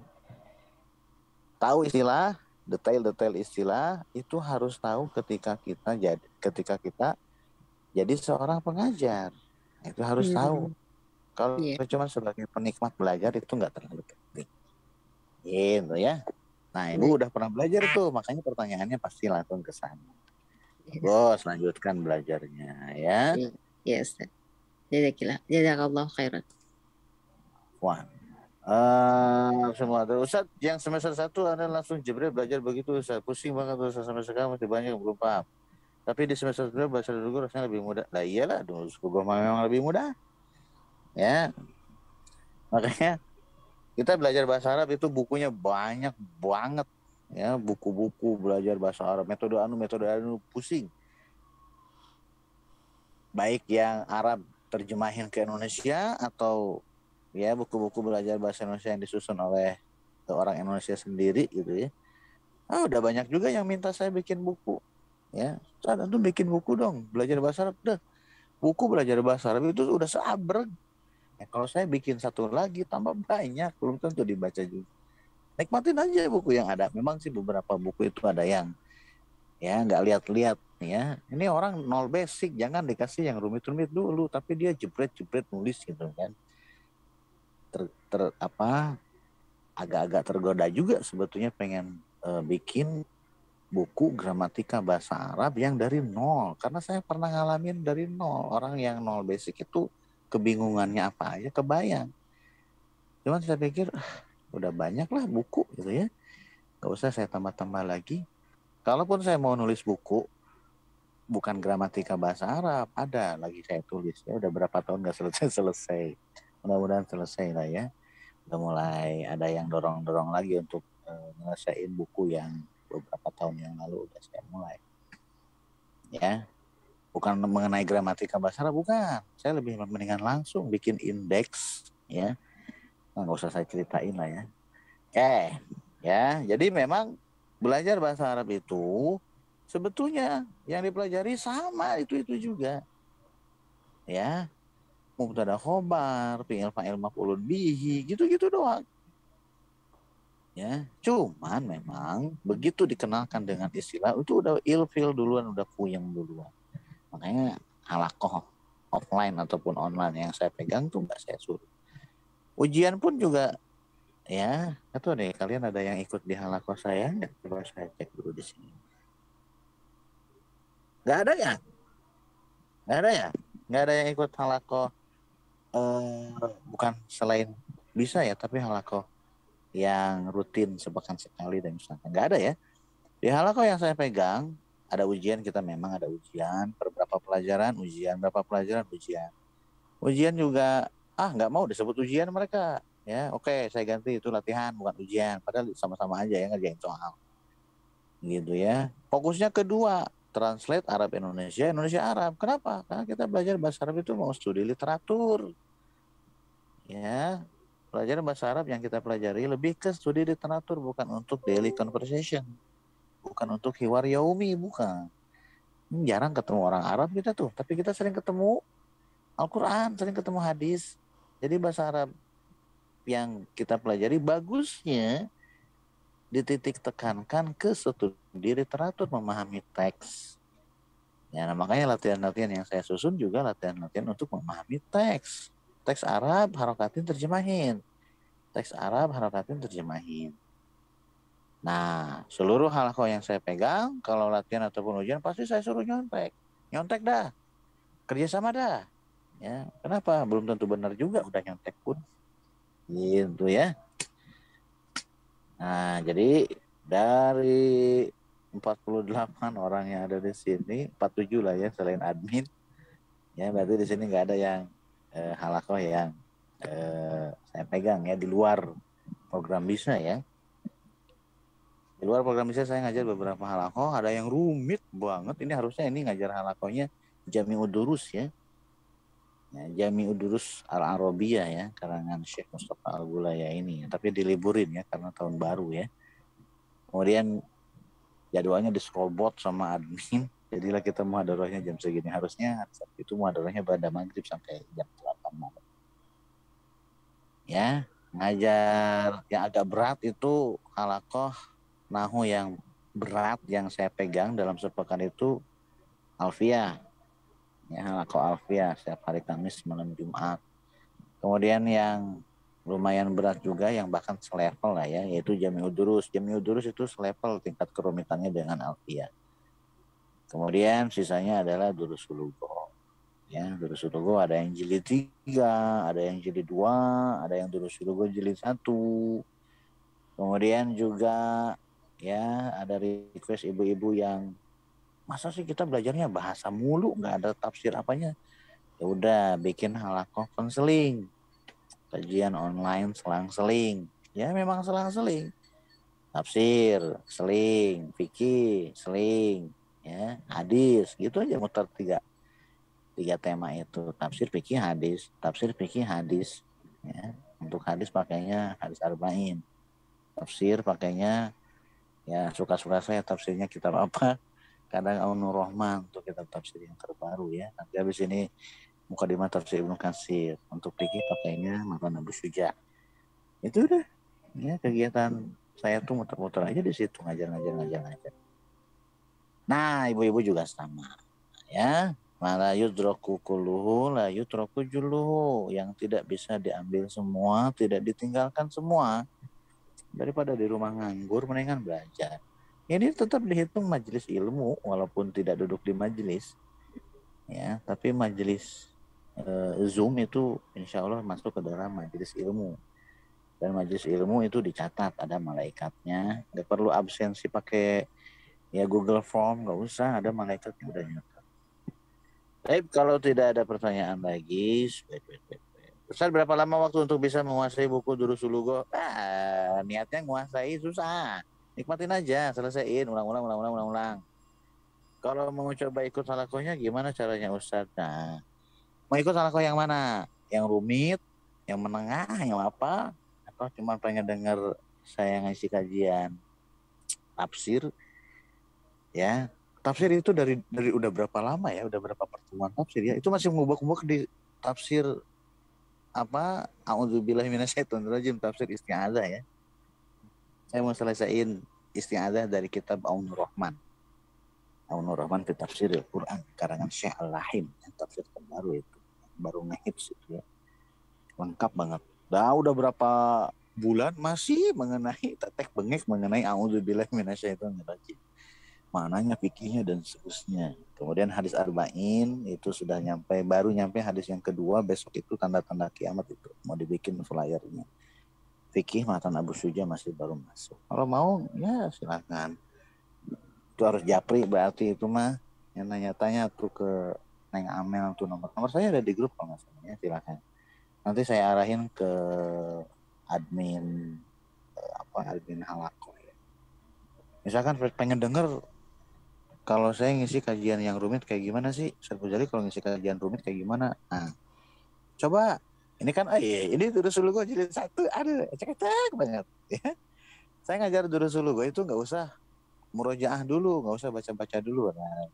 Tahu istilah, detail-detail istilah itu harus tahu ketika kita jadi seorang pengajar. Itu harus tahu. Kalau cuma sebagai penikmat belajar itu nggak terlalu penting. Gitu ya. Nah, Ibu udah pernah belajar tuh, makanya pertanyaannya pasti langsung ke sana. Bos, lanjutkan belajarnya ya. Iya, Ustaz. Jazakallah khairan. Wah. Semua Ustaz yang semester 1 Anda langsung jebril belajar begitu Ustaz. Pusing banget Ustaz sampai sekarang masih banyak yang belum paham. Tapi di semester 2 bahasa dulu rasanya lebih mudah. Lah iyalah dulu gue memang lebih mudah. Ya, makanya kita belajar bahasa Arab itu bukunya banyak banget. Ya, buku-buku belajar bahasa Arab, metode anu pusing. Baik yang Arab terjemahin ke Indonesia atau ya buku-buku belajar bahasa Indonesia yang disusun oleh orang Indonesia sendiri gitu ya. Udah banyak juga yang minta saya bikin buku. Ya, saat itu bikin buku dong, belajar bahasa Arab. Udah, buku belajar bahasa Arab itu udah seabrek. Ya, kalau saya bikin satu lagi tambah banyak, belum tentu dibaca juga. Nikmatin aja buku yang ada. Memang sih beberapa buku itu ada yang ya nggak lihat-lihat ya. Ini orang nol basic, jangan dikasih yang rumit-rumit dulu, tapi dia jebret-jebret nulis gitu kan. Agak-agak tergoda juga sebetulnya pengen bikin buku gramatika bahasa Arab yang dari nol. Karena saya pernah ngalamin dari nol. Orang yang nol basic itu kebingungannya apa aja kebayang. Cuman saya pikir udah banyak lah buku gitu ya. Gak usah saya tambah-tambah lagi. Kalaupun saya mau nulis buku, bukan gramatika bahasa Arab, ada lagi saya tulis. Ya udah berapa tahun gak selesai-selesai. Mudah-mudahan selesai lah ya. Udah mulai ada yang dorong-dorong lagi untuk nyelesain buku yang beberapa tahun yang lalu udah saya mulai. Ya, bukan mengenai gramatika bahasa Arab, bukan. Saya lebih mendingan langsung bikin indeks, ya. Nggak usah saya ceritain lah ya. Ya. Jadi memang belajar bahasa Arab itu sebetulnya yang dipelajari sama itu juga, ya. Mubtada khobar, fi'il fa'il maf'ulun bihi, gitu-gitu doang. Ya, cuman memang begitu dikenalkan dengan istilah itu udah ilfil duluan, udah puyeng duluan. Makanya halakoh offline ataupun online yang saya pegang tuh nggak saya suruh. Ujian pun juga ya, atau deh kalian ada yang ikut di halakoh saya nggak? Coba saya cek dulu di sini. Nggak ada ya? Nggak ada ya? Nggak ada yang ikut halakoh. Bukan selain bisa ya, tapi halakoh yang rutin sepekan sekali dan misalnya nggak ada ya. Di halakoh yang saya pegang ada ujian, kita memang ada ujian per berapa pelajaran, ujian berapa pelajaran, ujian juga nggak mau disebut ujian mereka ya. Oke, saya ganti itu latihan bukan ujian, padahal sama-sama aja ya ngerjain soal gitu ya. Fokusnya kedua, translate Arab Indonesia, Indonesia Arab. Kenapa? Karena kita belajar bahasa Arab itu mau studi literatur ya. Pelajaran bahasa Arab yang kita pelajari lebih ke studi literatur, bukan untuk daily conversation, bukan untuk hiwar yaumi, bukan. Jarang ketemu orang Arab kita tuh, tapi kita sering ketemu Al-Quran, sering ketemu hadis. Jadi bahasa Arab yang kita pelajari bagusnya dititik tekankan ke studi literatur, memahami teks. Ya, nah makanya latihan-latihan yang saya susun juga latihan-latihan untuk memahami teks. Teks Arab, harokatin, terjemahin. Teks Arab, harokatin, terjemahin. Nah, seluruh hal yang saya pegang, kalau latihan ataupun ujian, pasti saya suruh nyontek. Nyontek dah, kerjasama dah. Ya, kenapa? Belum tentu benar juga udah nyontek pun. Gitu ya. Nah, jadi dari 48 orang yang ada di sini, 47 lah ya selain admin. Ya, berarti di sini nggak ada yang halakoh yang saya pegang ya di luar program bisa ya. Di luar program bisa saya ngajar beberapa halakoh, ada yang rumit banget. Ini harusnya ini ngajar halakohnya Jami'ud Durus ya. Jami'ud Durus Al-Arabiyah ya, karangan Syekh Mustafa Al-Gulaya ini. Tapi diliburin ya karena tahun baru ya. Kemudian jadwalnya diserobot sama admin. Jadilah kita muhadharahnya jam segini. Harusnya itu muhadharahnya pada maghrib sampai jam 8 malam. Ya, ngajar yang agak berat itu halakoh nahu yang berat yang saya pegang dalam sepekan itu Alfiyah. Ya, halakoh Alfiyah setiap hari Kamis malam Jumat. Kemudian yang lumayan berat juga yang bahkan selevel lah ya, yaitu Jami'ud Durus. Jami'ud Durus itu selevel tingkat kerumitannya dengan Alfiyah. Kemudian sisanya adalah Durusul Lugha. Ya, Durus Sulugo ada yang jilid 3, ada yang jilid 2, ada yang Durus Sulugo jilid 1. Kemudian juga ya ada request ibu-ibu yang masa sih kita belajarnya bahasa mulu, nggak ada tafsir apanya. Ya udah bikin halakoh konseling, kajian online selang-seling. Ya memang selang-seling. Tafsir, seling, fikih, seling, ya, hadis, gitu aja muter tiga tema itu. Tafsir, fikih, hadis, tafsir, fikih, hadis. Ya. Untuk hadis pakainya hadis arba'in. Tafsir pakainya ya suka-suka saya tafsirnya kitab apa. Kadang Aunur Rahman untuk kitab tafsir yang terbaru ya. Nanti habis ini Mukadimah Tafsir Ibnu Katsir. Untuk fikih pakainya Matan Abu Syuja. Itu udah ya kegiatan saya tuh muter-muter aja di situ ngajar. Nah, ibu-ibu juga sama ya. Mala yudroku kuluhu la yudroku juluhu. Yang tidak bisa diambil semua, tidak ditinggalkan semua. Daripada di rumah nganggur, mendingan belajar. Ini tetap dihitung majelis ilmu, walaupun tidak duduk di majelis. Ya, tapi majelis Zoom itu insya Allah masuk ke dalam majelis ilmu. Dan majelis ilmu itu dicatat, ada malaikatnya. Nggak perlu absensi pakai ya Google Form, nggak usah, ada malaikatnya udah nyatat. Baik, kalau tidak ada pertanyaan lagi, Ustaz, berapa lama waktu untuk bisa menguasai buku Durus Sulugo? Niatnya menguasai susah. Nikmatin aja, selesaiin, ulang. Kalau mau coba ikut halakohnya gimana caranya Ustaz? Nah, mau ikut halakoh yang mana? Yang rumit, yang menengah, yang apa? Atau cuma pengen dengar saya ngasih kajian tafsir? Ya, tafsir itu dari udah berapa lama ya? Udah berapa pertemuan tafsir ya? Itu masih ngubah-ngubah di tafsir apa? A'udzubillahi minasyaitonirrajim, tafsir isti'adzah ya. Saya mau selesaiin isti'adzah dari kitab Aunur Rahman. Aunur Rahman fi tafsir Al-Quran karangan Syekh Al-Lahim, yang tafsir terbaru itu. Baru ngehits itu ya. Lengkap banget. Udah berapa bulan masih mengenai tetek bengek mengenai A'udzubillahi minasyaitonirrajim. Mananya fikihnya dan seterusnya. Kemudian hadis arba'in itu sudah baru nyampe hadis yang kedua, besok itu tanda-tanda kiamat itu mau dibikin flyernya. Fikih Matan Abu Syuja masih baru masuk. Kalau mau ya silakan. Itu harus japri berarti itu mah. Yang nanya-tanya tuh ke Neng Amel tuh nomor saya ada di grup kalau nggak salah ya, silakan. Nanti saya arahin ke admin admin halako ya. Misalkan pengen denger kalau saya ngisi kajian yang rumit kayak gimana sih? Ustaz Ghazali kalau ngisi kajian rumit kayak gimana? Nah, coba ini kan ini Durus Sulugo jilid 1, ada cek banget ya. Saya ngajar Durus Sulugo itu nggak usah murojaah dulu, nggak usah baca-baca dulu. Nah,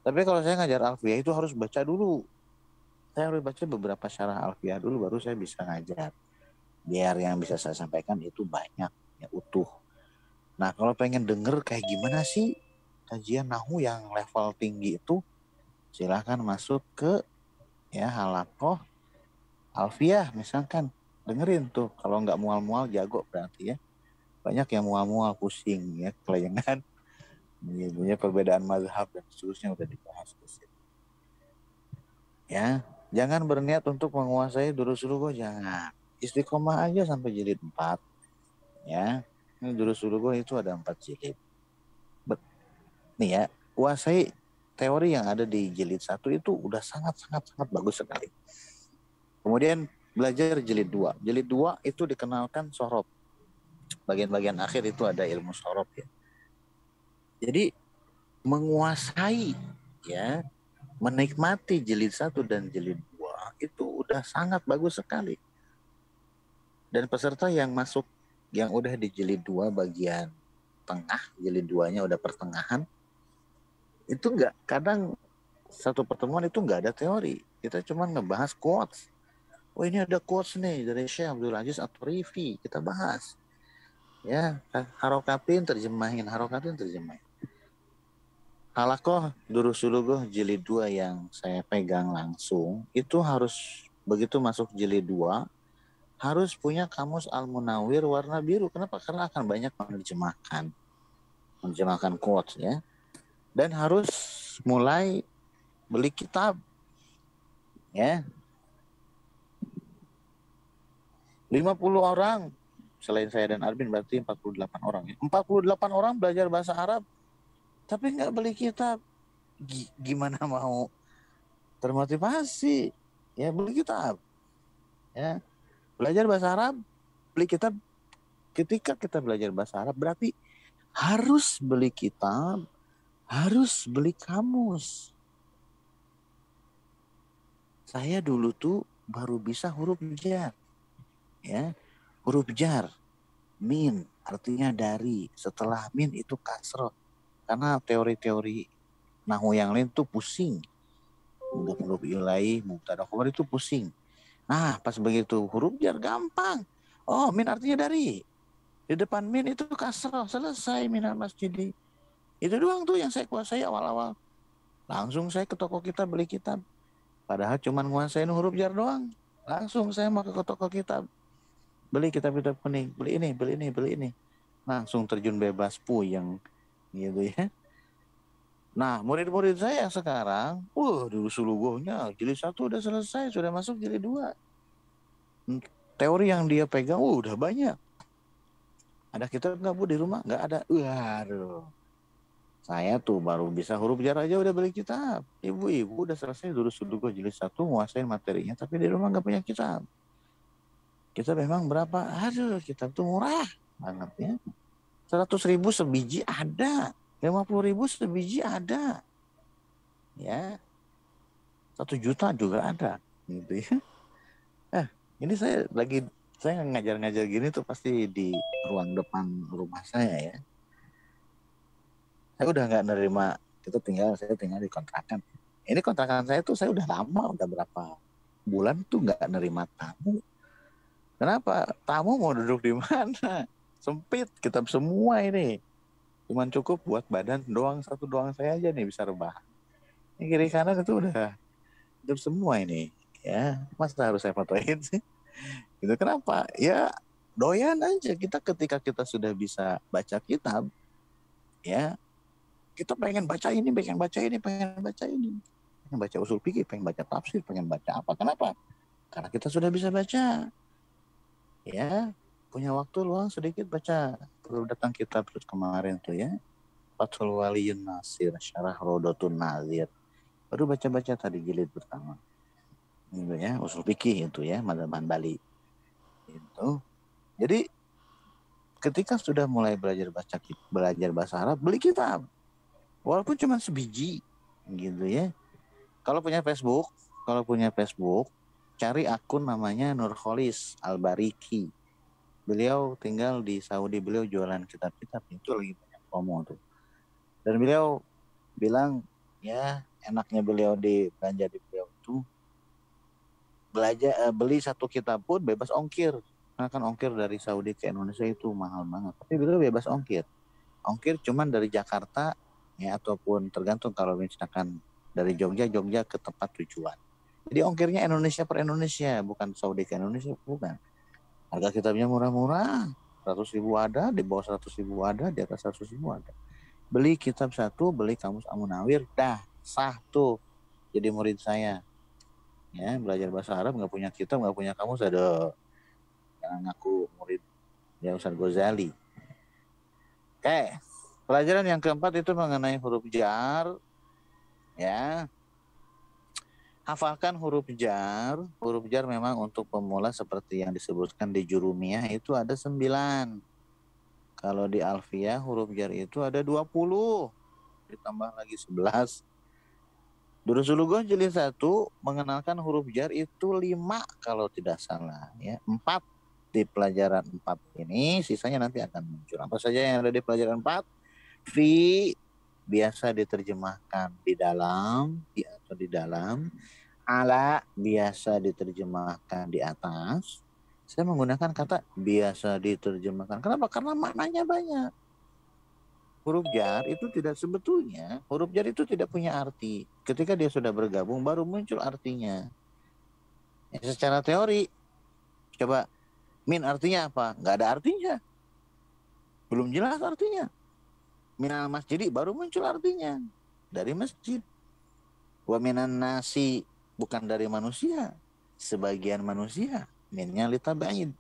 tapi kalau saya ngajar Alfiyah itu harus baca dulu. Saya harus baca beberapa syarah Alfiyah dulu baru saya bisa ngajar. Biar yang bisa saya sampaikan itu banyak, ya utuh. Nah, kalau pengen denger kayak gimana sih kajian nahu yang level tinggi itu, silahkan masuk ke ya halakoh Alfiyah misalkan. Dengerin tuh, kalau nggak mual-mual jago berarti ya. Banyak yang mual-mual pusing ya, kelayangan. Punya perbedaan mazhab dan seterusnya udah dibahas di situ. Ya, jangan berniat untuk menguasai Durus Sulugo, jangan. Istiqomah aja sampai jilid 4. Ya, ini Durus Sulugo itu ada 4 jilid. Nih ya, kuasai teori yang ada di jilid 1 itu udah sangat bagus sekali. Kemudian belajar jilid 2. Jilid 2 itu dikenalkan sorob. Bagian-bagian akhir itu ada ilmu sorob ya. Jadi menguasai ya, menikmati jilid 1 dan jilid 2 itu udah sangat bagus sekali. Dan peserta yang masuk yang udah di jilid 2 bagian tengah, jilid 2-nya udah pertengahan, itu enggak, kadang satu pertemuan itu enggak ada teori. Kita cuma ngebahas quotes. Oh ini ada quotes nih dari Syekh Abdul Aziz At-Tarifi, kita bahas. Ya, harokatin terjemahin. Halakoh Durus Sulugo jilid 2 yang saya pegang langsung, itu harus begitu masuk jilid 2, harus punya kamus Al-Munawwir warna biru. Kenapa? Karena akan banyak menerjemahkan quotes ya. Dan harus mulai beli kitab Ya. 50 orang selain saya dan Arvin berarti 48 orang ya. 48 orang belajar bahasa Arab tapi nggak beli kitab. Gimana mau termotivasi? Ya beli kitab. Ya. Belajar bahasa Arab, beli kitab. Ketika kita belajar bahasa Arab berarti harus beli kitab, harus beli kamus. Saya dulu tuh baru bisa huruf jar. Ya. Huruf jar. Min artinya dari, setelah min itu kasroh. Karena teori-teori nahu yang lain tuh pusing. Huruf ilahi, mubtada khabar itu pusing. Nah, pas begitu huruf jar gampang. Oh, min artinya dari. Di depan min itu kasroh, selesai minal masjidi. Itu doang tuh yang saya kuasai awal-awal. Langsung saya ke toko kita beli kitab. Padahal cuma nguasain huruf jar doang. Langsung saya mau ke toko kitab. Beli kitab-kitab kuning, beli ini, beli ini, beli ini. Langsung terjun bebas puyeng gitu ya. Nah, murid-murid saya sekarang, dulu sulugohnya jilid 1 udah selesai, sudah masuk jilid 2. Teori yang dia pegang, udah banyak. Ada kitab nggak Bu di rumah? Nggak ada. Waduh. Saya tuh baru bisa huruf jar aja udah beli kitab. Ibu-ibu udah selesai dulu sulugoh jilid 1, nguasain materinya, tapi di rumah nggak punya kitab. Kitab memang berapa? Aduh, kitab tuh murah banget ya. 100.000 sebiji ada. 50.000 sebiji ada. Ya. 1 juta juga ada. Gitu ya. Ini saya ngajar-ngajar gini tuh pasti di ruang depan rumah saya ya. Saya udah nggak nerima, saya tinggal di kontrakan. Ini kontrakan saya tuh saya udah lama, udah berapa bulan tuh nggak nerima tamu. Kenapa? Tamu mau duduk di mana? Sempit, kitab semua ini. Cuman cukup buat badan doang, satu doang saya aja nih bisa rebahan. Ini kiri kanan itu udah kitab semua ini. Ya, masa harus saya fotoin sih? Gitu. Kenapa? Ya doyan aja kita ketika kita sudah bisa baca kitab, ya kita pengen baca ini, pengen baca ini, pengen baca usul fikih, pengen baca tafsir, pengen baca apa? Kenapa? Karena kita sudah bisa baca, ya punya waktu luang sedikit baca. Perlu datang kitab terus kemarin tuh ya, Fathul Waliyun Nasir, Syarah Rodatun Nazir, baru baca-baca tadi jilid pertama. Gitu ya, usul fikih itu ya, Madzhab Hanbali. Itu. Jadi ketika sudah mulai belajar bahasa Arab, beli kitab. Walaupun cuma sebiji gitu ya. Kalau punya Facebook, cari akun namanya Nurholis Al-Bariki. Beliau tinggal di Saudi, beliau jualan kitab-kitab, itu lagi banyak promo tuh. Dan beliau bilang, ya enaknya beliau belanja di beliau itu beli 1 kitab pun bebas ongkir. Karena kan ongkir dari Saudi ke Indonesia itu mahal banget. Tapi beliau bebas ongkir. Ongkir cuman dari Jakarta ya, ataupun tergantung kalau misalkan dari Jogja ke tempat tujuan. Jadi ongkirnya Indonesia per Indonesia, bukan Saudi ke Indonesia, bukan. Harga kitabnya murah-murah, 100.000 ada, di bawah 100.000 ada, di atas 100.000 ada. Beli kitab 1, beli kamus Amunawir, dah sah tuh jadi murid saya. Ya, belajar bahasa Arab nggak punya kitab, nggak punya kamus, ada jangan ngaku murid ya Ustaz Ghazali. Oke, pelajaran yang keempat itu mengenai huruf jar. Ya, hafalkan huruf jar. Huruf jar memang untuk pemula seperti yang disebutkan di Jurumiyah itu ada 9. Kalau di Alfiyah huruf jar itu ada 20. Ditambah lagi 11. Durus Ulughah jilid 1 mengenalkan huruf jar itu 5 kalau tidak salah ya. 4 di pelajaran 4 ini, sisanya nanti akan muncul. Apa saja yang ada di pelajaran 4? Fi biasa diterjemahkan di dalam atau di dalam. Ala biasa diterjemahkan di atas. Saya menggunakan kata biasa diterjemahkan. Kenapa? Karena maknanya banyak. Huruf jar itu huruf jar itu tidak punya arti. Ketika dia sudah bergabung baru muncul artinya. Ya, secara teori, coba min artinya apa? Nggak ada artinya. Belum jelas artinya. Minal masjidi baru muncul artinya. Dari masjid. Wa minan nasi bukan dari manusia, sebagian manusia. Minnya litabaid.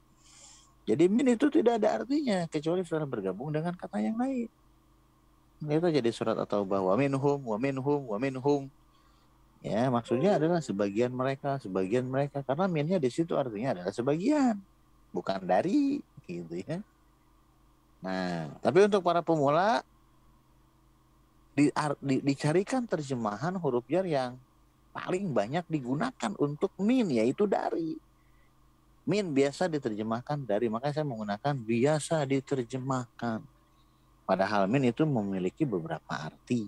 Jadi min itu tidak ada artinya kecuali setelah bergabung dengan kata yang lain. Itu jadi surat at-taubah wa minhum wa minhum wa minhum. Ya, maksudnya adalah sebagian mereka karena minnya di situ artinya adalah sebagian, bukan dari gitu ya. Nah, tapi untuk para pemula dicarikan terjemahan huruf jar yang paling banyak digunakan untuk min, yaitu dari. Min biasa diterjemahkan dari, makanya saya menggunakan biasa diterjemahkan. Padahal min itu memiliki beberapa arti.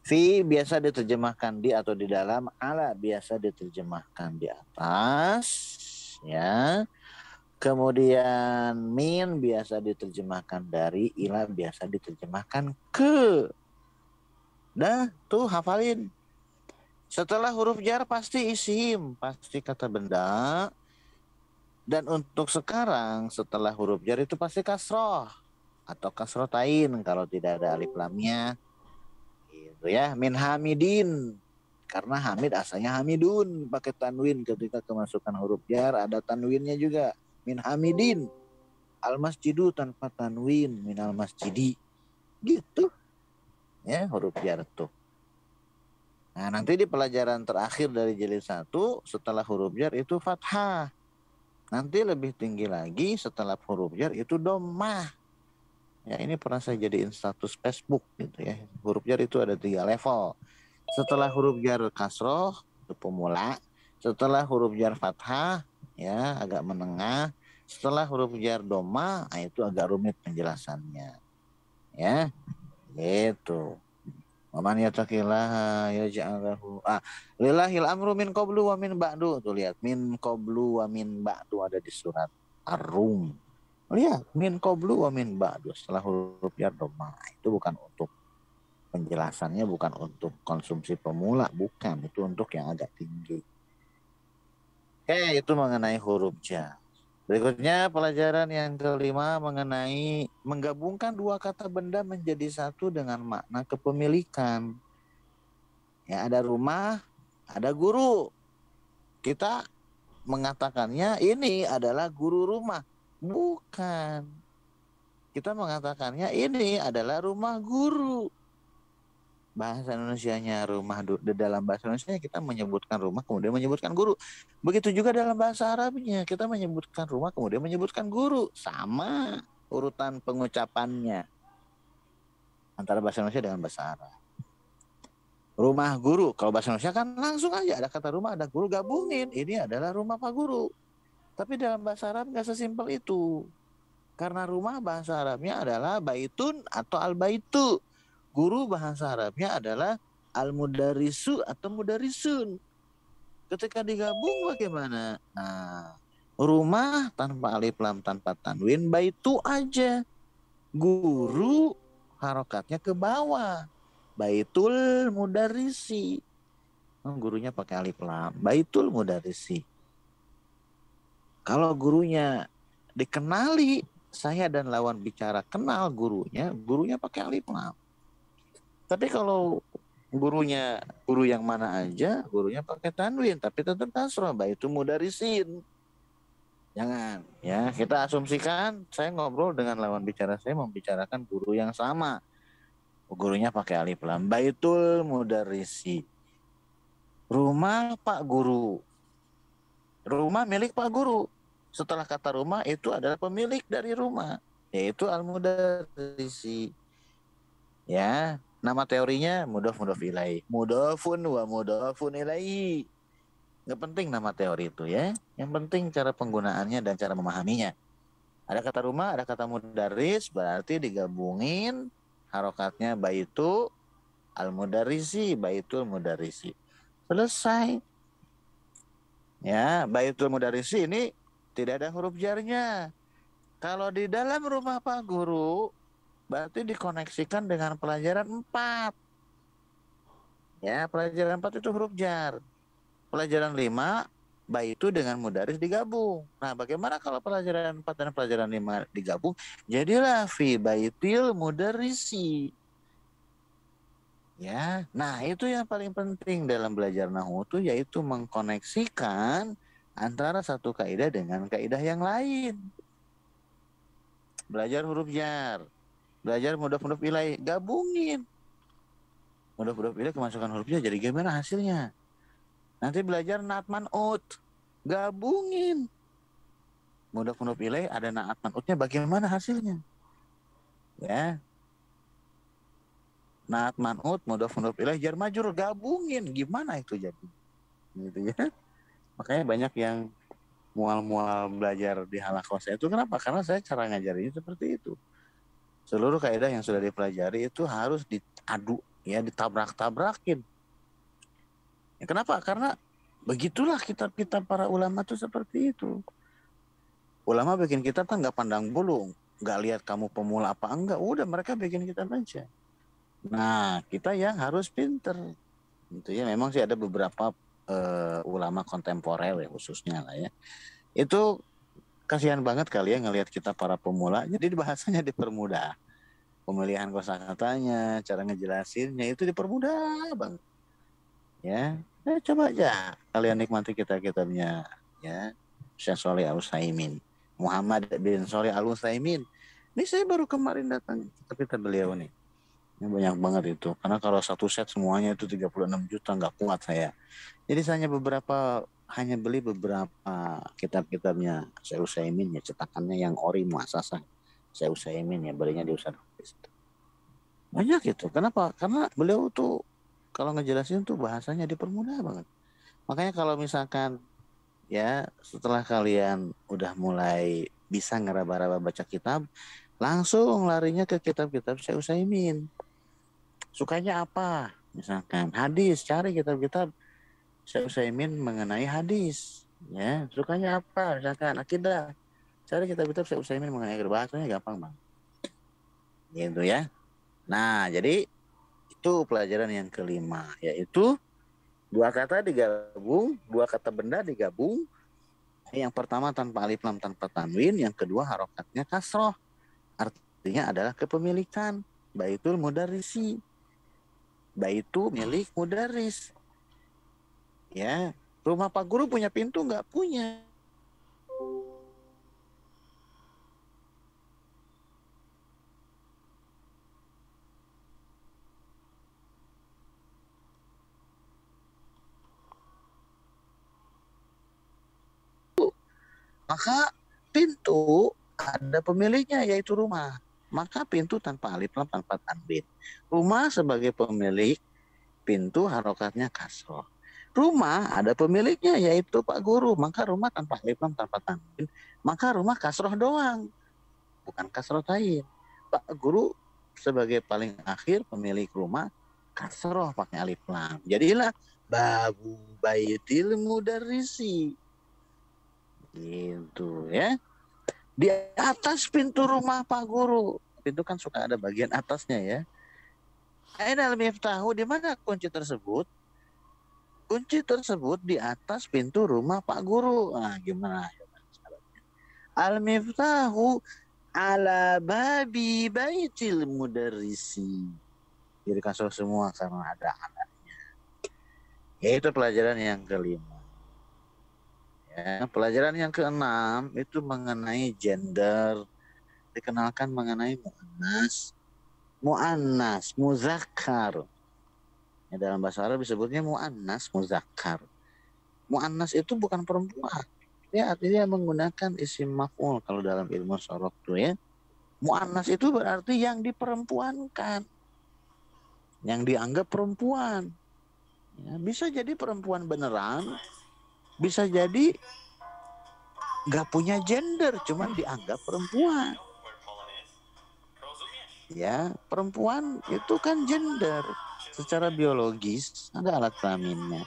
Fi biasa diterjemahkan di atau di dalam, ala biasa diterjemahkan di atas, ya. Kemudian min biasa diterjemahkan dari, ila biasa diterjemahkan ke. Dah, tuh hafalin. Setelah huruf jar pasti isim, pasti kata benda. Dan untuk sekarang setelah huruf jar itu pasti kasroh atau kasrotain kalau tidak ada alif lamnya. Gitu ya, min hamidin. Karena hamid asalnya hamidun, pakai tanwin, ketika kemasukan huruf jar ada tanwinnya juga. Min hamidin. Al masjidu tanpa tanwin, min al masjidi. Gitu. Ya, huruf jar tuh. Nah, nanti di pelajaran terakhir dari jilid 1 setelah huruf jar itu fathah. Nanti lebih tinggi lagi setelah huruf jar itu dhammah. Ya, ini pernah saya jadiin status Facebook gitu ya. Huruf jar itu ada 3 level. Setelah huruf jar kasroh itu pemula, setelah huruf jar fathah ya agak menengah, setelah huruf jar dhammah itu agak rumit penjelasannya. Ya, gitu. Waman yattaqillaha yaj'al lahu lillahil amru min qablu wa min ba'du. Tuh lihat, min qablu wa min ba'du ada di surat Ar-Rum. Lihat, min qablu wa min ba'du setelah huruf jar dhammah. Itu bukan untuk penjelasannya, bukan untuk konsumsi pemula, bukan, itu untuk yang agak tinggi. Oke, itu mengenai huruf jar. Berikutnya pelajaran yang kelima mengenai menggabungkan dua kata benda menjadi satu dengan makna kepemilikan. Ya, ada rumah, ada guru. Kita mengatakannya ini adalah guru rumah. Bukan. Kita mengatakannya ini adalah rumah guru. Bahasa Indonesianya rumah, dalam bahasa Indonesia kita menyebutkan rumah kemudian menyebutkan guru. Begitu juga dalam bahasa Arabnya kita menyebutkan rumah kemudian menyebutkan guru, sama urutan pengucapannya antara bahasa Indonesia dengan bahasa Arab. Rumah guru, kalau bahasa Indonesia kan langsung aja ada kata rumah ada guru gabungin, ini adalah rumah Pak Guru. Tapi dalam bahasa Arab nggak sesimpel itu, karena rumah bahasa Arabnya adalah baitun atau al-baitu. Guru bahasa Arabnya adalah al-mudarisu atau mudarisun. Ketika digabung bagaimana? Nah, rumah tanpa alif lam tanpa tanwin, baitu aja. Guru harokatnya ke bawah. Baitul mudarisi. Gurunya pakai alif lam. Baitul mudarisi. Kalau gurunya dikenali, saya dan lawan bicara kenal gurunya pakai alif lam. Tapi kalau gurunya guru yang mana aja, gurunya pakai tanwin, tapi tetap kasroh, itu mudarisin. Jangan, ya kita asumsikan saya ngobrol dengan lawan bicara saya membicarakan guru yang sama. Gurunya pakai alif lam, baitul mudarisi. Rumah Pak Guru. Rumah milik Pak Guru. Setelah kata rumah itu adalah pemilik dari rumah, yaitu al-mudarisi. Ya, nama teorinya mudhaf ilaih. Mudhafun wa mudhafun ilaihi. Nggak penting nama teori itu ya. Yang penting cara penggunaannya dan cara memahaminya. Ada kata rumah, ada kata mudaris, berarti digabungin harokatnya baitu al-mudarisi, baitul mudarisi. Selesai. Ya, baitul mudarisi ini tidak ada huruf jarnya. Kalau di dalam rumah Pak Guru berarti dikoneksikan dengan pelajaran 4. Ya, pelajaran 4 itu huruf jar. Pelajaran 5, baitu dengan mudaris digabung. Nah, bagaimana kalau pelajaran 4 dan pelajaran 5 digabung? Jadilah fi baitil mudarisi. Ya, nah itu yang paling penting dalam belajar nahwu itu, yaitu mengkoneksikan antara satu kaidah dengan kaidah yang lain. Belajar huruf jar, belajar mudhof ilaih, gabungin mudhof ilaih kemasukan hurufnya, jadi gimana hasilnya. Nanti belajar naat man'ut, gabungin mudhof ilaih ada naat man'utnya, bagaimana hasilnya. Ya, naat man'ut, mudhof ilaih, jar majrur, gabungin gimana itu jadi. Gitu ya. Makanya banyak yang mual-mual belajar di halakoh saya itu, kenapa? Karena saya cara ngajarinnya seperti itu. Seluruh kaidah yang sudah dipelajari itu harus diadu, ya, ditabrak-tabrakin. Ya, kenapa? Karena begitulah kitab-kitab para ulama tuh seperti itu. Ulama bikin kitab kan nggak pandang bulu, nggak lihat kamu pemula apa enggak, udah mereka bikin kitab aja. Nah, kita yang harus pinter. Gitu ya, memang sih ada beberapa ulama kontemporer ya khususnya lah ya. Itu kasihan banget kali ya ngelihat kita para pemula, jadi bahasanya dipermudah. Pemilihan kosakatanya, cara ngejelasinnya itu dipermudah banget. Ya, coba aja kalian nikmati kitabnya ya. Syekh Shalih Al Utsaimin, Muhammad bin Shalih Al Utsaimin. Ini saya baru kemarin datang ke kitab beliau nih. Ini banyak banget itu. Karena kalau satu set semuanya itu 36 juta, nggak kuat saya. Jadi hanya beli beberapa kitab-kitabnya Syekh Utsaimin ya, cetakannya yang ori muasasah Syekh Utsaimin ya, belinya di Ustaz Hafiz. Banyak itu. Kenapa? Karena beliau tuh kalau ngejelasin tuh bahasanya dipermudah banget. Makanya kalau misalkan ya setelah kalian udah mulai bisa ngeraba-raba baca kitab, langsung larinya ke kitab-kitab Syekh Utsaimin. Sukanya apa? Misalkan hadis, cari kitab-kitab Syekh Utsaimin mengenai hadis. Ya, sukanya apa? Misalkan akidah, cari kitab-kitab Syekh Utsaimin mengenai akidah, bahasanya gampang bang. Gitu ya. Nah, jadi itu pelajaran yang kelima, yaitu dua kata digabung, dua kata benda digabung. Yang pertama tanpa alif lam tanpa tanwin, yang kedua harokatnya kasroh. Artinya adalah kepemilikan. Baitul mudarrisi. Baitu milik mudarris. Ya, rumah Pak Guru punya pintu nggak? Punya. Maka pintu ada pemiliknya, yaitu rumah. Maka pintu tanpa alif lam tanpa tanwin. Rumah sebagai pemilik pintu harokatnya kasroh. Rumah ada pemiliknya, yaitu Pak Guru. Maka rumah tanpa alif lam tanpa tanwin. Maka rumah kasroh doang, bukan kasroh tain. Pak Guru sebagai paling akhir pemilik rumah, kasroh pakai alif lam. Jadilah babu baitil mudarrisi. Gitu ya. Di atas pintu rumah Pak Guru, pintu kan suka ada bagian atasnya ya. Ainal miftahu, di mana kunci tersebut? Kunci tersebut di atas pintu rumah Pak Guru. Nah, gimana? Al miftahu ala babi baitil mudarrisi. Jadi kasur semua karena ada anaknya. Yaitu pelajaran yang kelima. Ya, pelajaran yang keenam itu mengenai gender. Dikenalkan mengenai muannas, muzakkar. Ya, dalam bahasa Arab disebutnya muannas, muzakkar. Muannas itu bukan perempuan. Ya, artinya menggunakan isim maf'ul kalau dalam ilmu sorof tuh ya. Muannas itu berarti yang diperempuankan, yang dianggap perempuan. Ya, bisa jadi perempuan beneran, bisa jadi nggak punya gender, cuman dianggap perempuan. Ya, perempuan itu kan gender, secara biologis ada alat kelaminnya.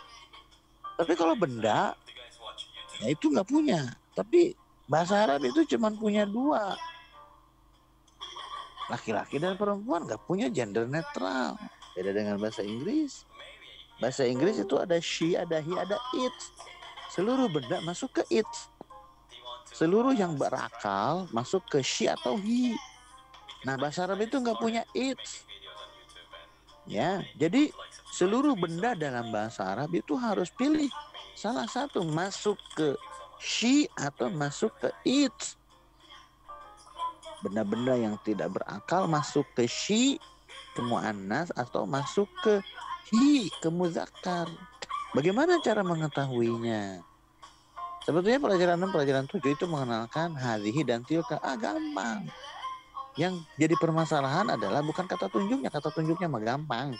Tapi kalau benda, ya itu nggak punya. Tapi bahasa Arab itu cuma punya dua, laki-laki dan perempuan, nggak punya gender netral. Beda dengan bahasa Inggris. Bahasa Inggris itu ada she, ada he, ada it. Seluruh benda masuk ke it. Seluruh yang berakal masuk ke she atau he. Nah, bahasa Arab itu nggak punya it. Ya, jadi seluruh benda dalam bahasa Arab itu harus pilih salah satu, masuk ke she atau masuk ke it. Benda-benda yang tidak berakal masuk ke she, ke muannas, atau masuk ke hi, ke muzakkar. Bagaimana cara mengetahuinya? Sebetulnya pelajaran 6, pelajaran 7 itu mengenalkan hadhihi dan tilka. Gampang. Yang jadi permasalahan adalah bukan kata tunjuknya mah gampang.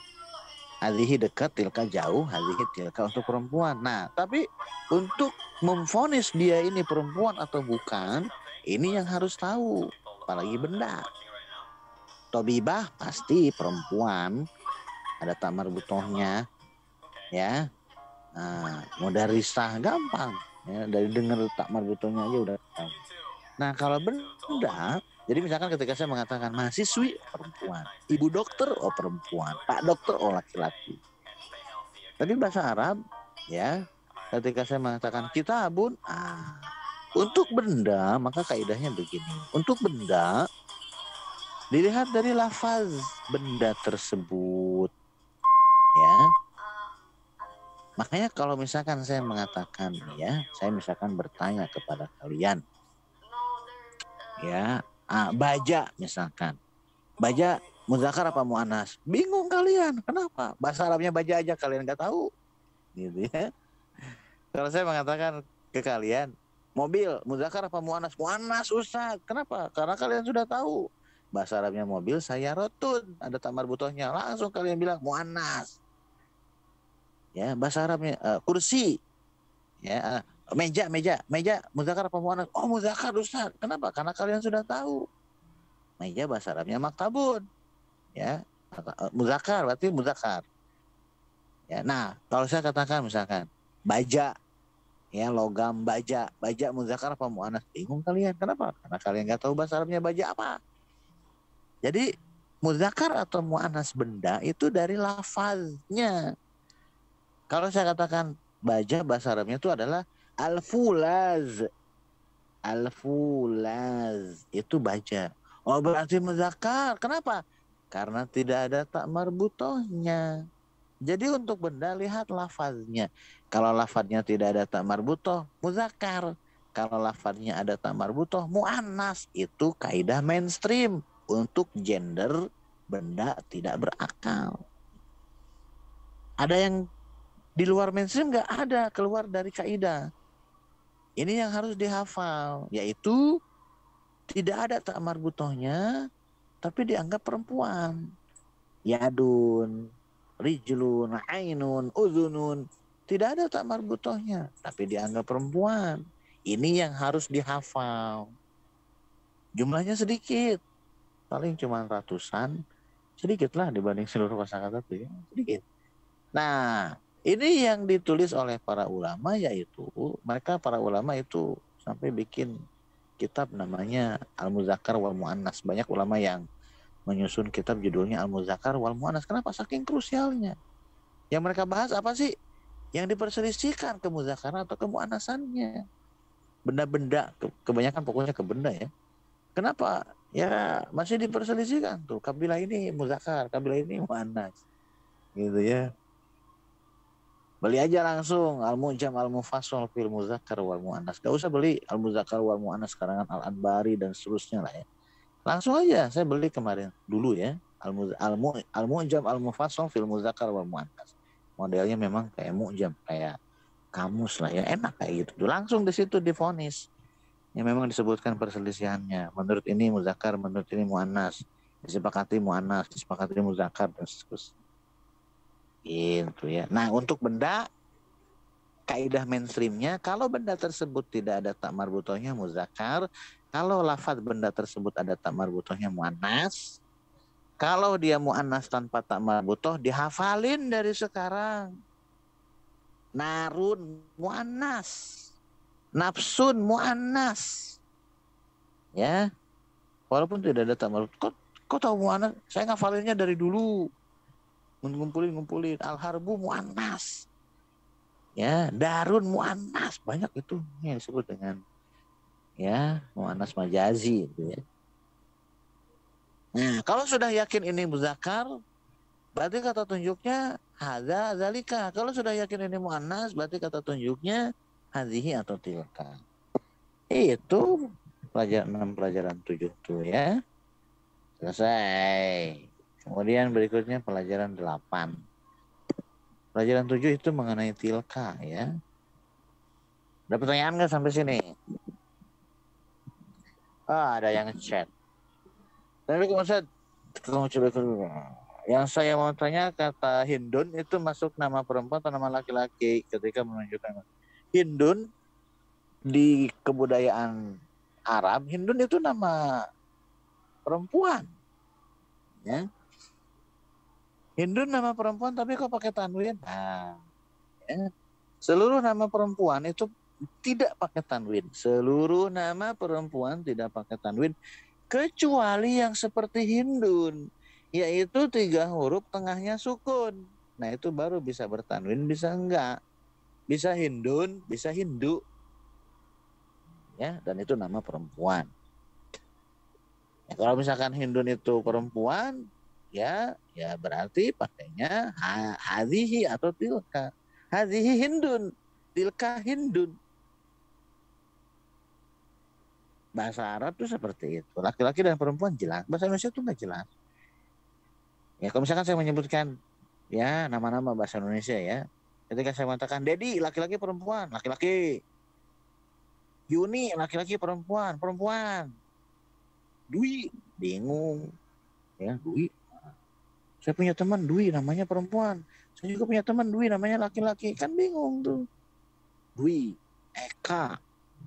Hadhihi dekat, tilka jauh, hadhihi tilka untuk perempuan. Nah, tapi untuk memvonis dia ini perempuan atau bukan, ini yang harus tahu. Apalagi benda. Tobibah pasti perempuan, ada tamar butohnya, ya. Nah, mudarisah gampang, ya, dari dengar tamar butohnya aja udah tahu. Nah, kalau benda, jadi misalkan ketika saya mengatakan mahasiswi perempuan, ibu dokter oh perempuan, pak dokter oh laki-laki. Tapi bahasa Arab, ya, ketika saya mengatakan kitabun, untuk benda maka kaidahnya begini. Untuk benda dilihat dari lafaz benda tersebut, ya. Makanya kalau misalkan saya mengatakan, ya, saya misalkan bertanya kepada kalian, ya, baja misalkan, baja muzakkar apa muannas? Bingung kalian, kenapa? Bahasa Arabnya baja aja kalian nggak tahu, gitu ya. Kalau saya mengatakan ke kalian, mobil muzakkar apa muannas? Muannas Ustaz. Kenapa? Karena kalian sudah tahu bahasa Arabnya mobil sayyarotun, ada tamar butohnya, langsung kalian bilang muannas. Ya, bahasa Arabnya kursi, ya, meja muzakkar apa muannas? Oh, muzakkar Ustaz. Kenapa? Karena kalian sudah tahu. Meja bahasa Arabnya maktabun. Ya, muzakkar berarti muzakkar. Ya, nah, kalau saya katakan misalkan baja, ya, logam baja muzakkar apa muannas? Bingung kalian. Kenapa? Karena kalian nggak tahu bahasa Arabnya baja apa. Jadi muzakkar atau muannas benda itu dari lafaznya. Kalau saya katakan baja bahasa Arabnya itu adalah al-fulaz. Al-fulaz itu baja. Oh, berarti muzakkar. Kenapa? Karena tidak ada tak marbutohnya. Jadi untuk benda lihat lafaznya. Kalau lafaznya tidak ada tak marbutoh, muzakkar. Kalau lafaznya ada tak marbutoh, muannas. Itu kaidah mainstream untuk gender benda tidak berakal. Ada yang di luar mainstream nggak ada, keluar dari kaidah. Ini yang harus dihafal, yaitu tidak ada tak marbutohnya, tapi dianggap perempuan. Yadun, rijlun, ainun, uzunun. Tidak ada tak marbutohnya, tapi dianggap perempuan. Ini yang harus dihafal. Jumlahnya sedikit, paling cuma ratusan. Sedikit lah dibanding seluruh kosakata itu, ya. Sedikit. Nah, ini yang ditulis oleh para ulama, yaitu mereka para ulama itu sampai bikin kitab namanya Al-Muzakkar wal Muannas. Banyak ulama yang menyusun kitab judulnya Al-Muzakkar wal Muannas. Kenapa? Saking krusialnya. Yang mereka bahas apa sih? Yang diperselisihkan ke muzakkaran atau ke muannasannya. Benda-benda, kebanyakan pokoknya ke benda, ya. Kenapa? Ya masih diperselisihkan tuh. Kabilah ini muzakkar, kabilah ini muannas. Gitu ya. Beli aja langsung Al-Mu'jam Al-Mufassal fil Muzakkar wal Muannas. Gak usah beli Al-Muzakkar wal Muannas karangan Al-Anbari dan seterusnya lah, ya. Langsung aja saya beli kemarin dulu, ya. Al-Mu'jam Al-Mufassal fil Muzakkar wal Muannas. Modelnya memang kayak mu'jam, kayak kamus lah, ya. Enak kayak gitu. Langsung di situ divonis. Ya memang disebutkan perselisihannya. Menurut ini muzakkar, menurut ini muannas. Disepakati muannas, disepakati muzakkar dan seterusnya. Gitu, ya. Nah, untuk benda, kaidah mainstreamnya, kalau benda tersebut tidak ada tak marbutohnya muzakkar, kalau lafaz benda tersebut ada tak marbutohnya muannas, kalau dia muannas tanpa tak marbutoh, dihafalin dari sekarang. Narun muannas, nafsun muannas, ya, walaupun tidak ada tak marbutoh. Kok tahu muannas? Saya ngafalinnya dari dulu. Ngumpulin al-harbu muannas, ya, darun muannas, banyak itu yang disebut dengan, ya, muannas majazi, gitu, ya. Nah, kalau sudah yakin ini muzakkar, berarti kata tunjuknya hadza zalika. Kalau sudah yakin ini muannas, berarti kata tunjuknya hadhihi atau tilka. Itu pelajaran 6, pelajaran 7 tuh ya. Selesai. Kemudian berikutnya pelajaran 8. Pelajaran 7 itu mengenai tilka ya. Ada pertanyaan nggak sampai sini? Ada yang chat. Tapi kamu coba dulu. Yang saya mau tanya, kata Hindun itu masuk nama perempuan atau nama laki-laki ketika menunjukkan Hindun di kebudayaan Arab. Hindun itu nama perempuan, ya. Hindun nama perempuan tapi kok pakai tanwin? Nah, ya. Seluruh nama perempuan itu tidak pakai tanwin. Seluruh nama perempuan tidak pakai tanwin kecuali yang seperti Hindun, yaitu 3 huruf tengahnya sukun. Nah itu baru bisa bertanwin, bisa enggak. Bisa Hindun, bisa Hindu. Ya, dan itu nama perempuan. Ya, kalau misalkan Hindun itu perempuan, ya berarti pakainya hadhihi atau tilka. Hadhihi Hindun, tilka Hindun. Bahasa Arab tuh seperti itu. Laki-laki dan perempuan jelas. Bahasa Indonesia tuh nggak jelas. Ya kalau misalkan saya menyebutkan ya nama-nama bahasa Indonesia ya, ketika saya mengatakan Dedi laki-laki perempuan, laki-laki. Yuni laki-laki perempuan, perempuan. Dwi bingung ya, Dwi. Saya punya teman Dwi namanya perempuan. Saya juga punya teman Dwi namanya laki-laki. Kan bingung tuh. Dwi, Eka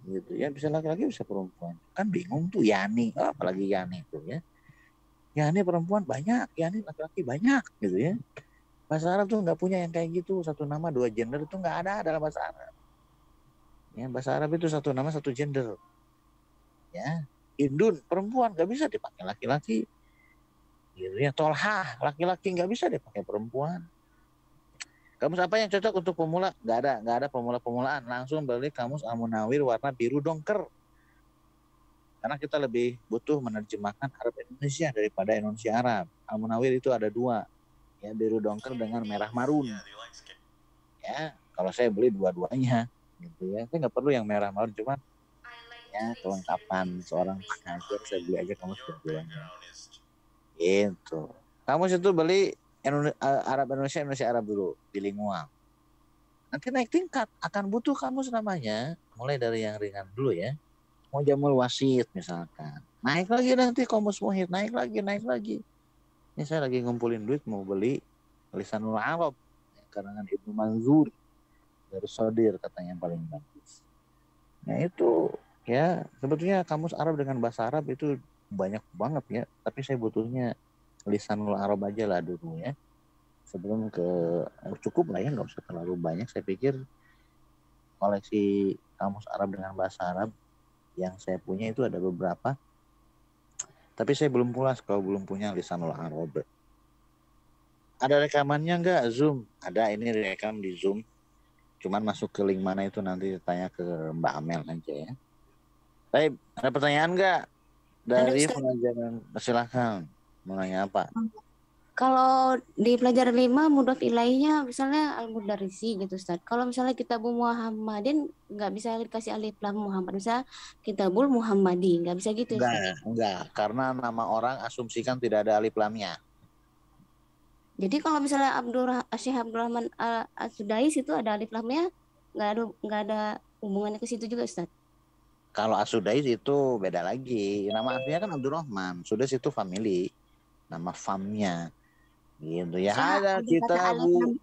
gitu ya, bisa laki-laki bisa perempuan. Kan bingung tuh Yani, apalagi Yani tuh ya. Yani perempuan banyak, Yani laki-laki banyak gitu ya. Bahasa Arab tuh nggak punya yang kayak gitu, satu nama 2 gender itu nggak ada dalam bahasa Arab. Ya, bahasa Arab itu satu nama 1 gender. Ya, Indun perempuan nggak bisa dipakai laki-laki. Gitu ya, Tolhah laki-laki nggak bisa dipakai perempuan. Kamus apa yang cocok untuk pemula? Nggak ada pemula-pemulaan. Langsung beli kamus Al-Munawir warna biru dongker. Karena kita lebih butuh menerjemahkan Arab Indonesia daripada Indonesia Arab. Al-Munawir itu ada 2, ya biru dongker dengan merah marun. Ya, kalau saya beli dua-duanya, gitu ya. Saya nggak perlu yang merah marun, cuma ya kelengkapan seorang pengajar saya beli aja kamus dua-duanya. Gitu. Kamus itu beli Arab Indonesia, Indonesia Arab dulu, bilingual. Nanti naik tingkat akan butuh kamus namanya, mulai dari yang ringan dulu ya. Mau Jamul Wasit misalkan, naik lagi nanti kamus Muhit, naik lagi. Ini saya lagi ngumpulin duit mau beli Lisanul Arab karangan Ibnu Manzur dari Sodir, katanya yang paling bagus. Nah itu ya sebetulnya kamus Arab dengan bahasa Arab itu banyak banget ya, tapi saya butuhnya Lisanul Arab aja lah dulu ya, sebelum ke cukup lah ya, nggak usah terlalu banyak. Saya pikir koleksi kamus Arab dengan bahasa Arab yang saya punya itu ada beberapa, tapi saya belum puas kalau belum punya Lisanul Arab. Ada rekamannya nggak Zoom? Ada, ini rekam di Zoom. Cuman masuk ke link mana itu nanti tanya ke Mbak Amel aja ya. Baik, ada pertanyaan nggak dari pelajaran? Silahkan, mau nanya apa? Kalau di pelajaran 5 mudhof ilaihnya misalnya al-mudarrisi gitu Ustaz. Kalau misalnya kitabul Muhammadin nggak bisa dikasih alif lam Muhammad. Misalnya kitabul Muhammadi nggak bisa gitu Ustaz. Enggak, karena nama orang asumsikan tidak ada alif lamnya. Jadi kalau misalnya Syekh Abdurrahman As-Sudais itu ada alif lamnya, nggak ada hubungannya ke situ juga Ustaz. Kalau As-Sudais itu beda lagi. Nama aslinya kan Abdurrahman. Sudais itu family, nama famnya. Gitu ya. Ada kita Bu.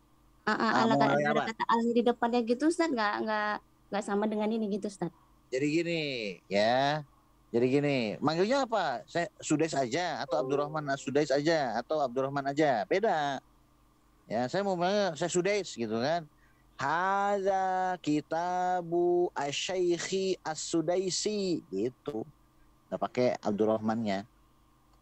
Ada kata alif di depannya gitu Ustaz, nggak sama dengan ini gitu Ustaz. Jadi gini ya. Jadi gini, manggilnya apa? Saya Sudais aja atau Abdurrahman Sudais aja atau Abdurrahman aja? Beda. Ya, saya mau manggil saya Sudais gitu kan. Hadza kitabu asy-syaikhi as-Sudaisi gitu. Enggak pakai Abdurrahmannya.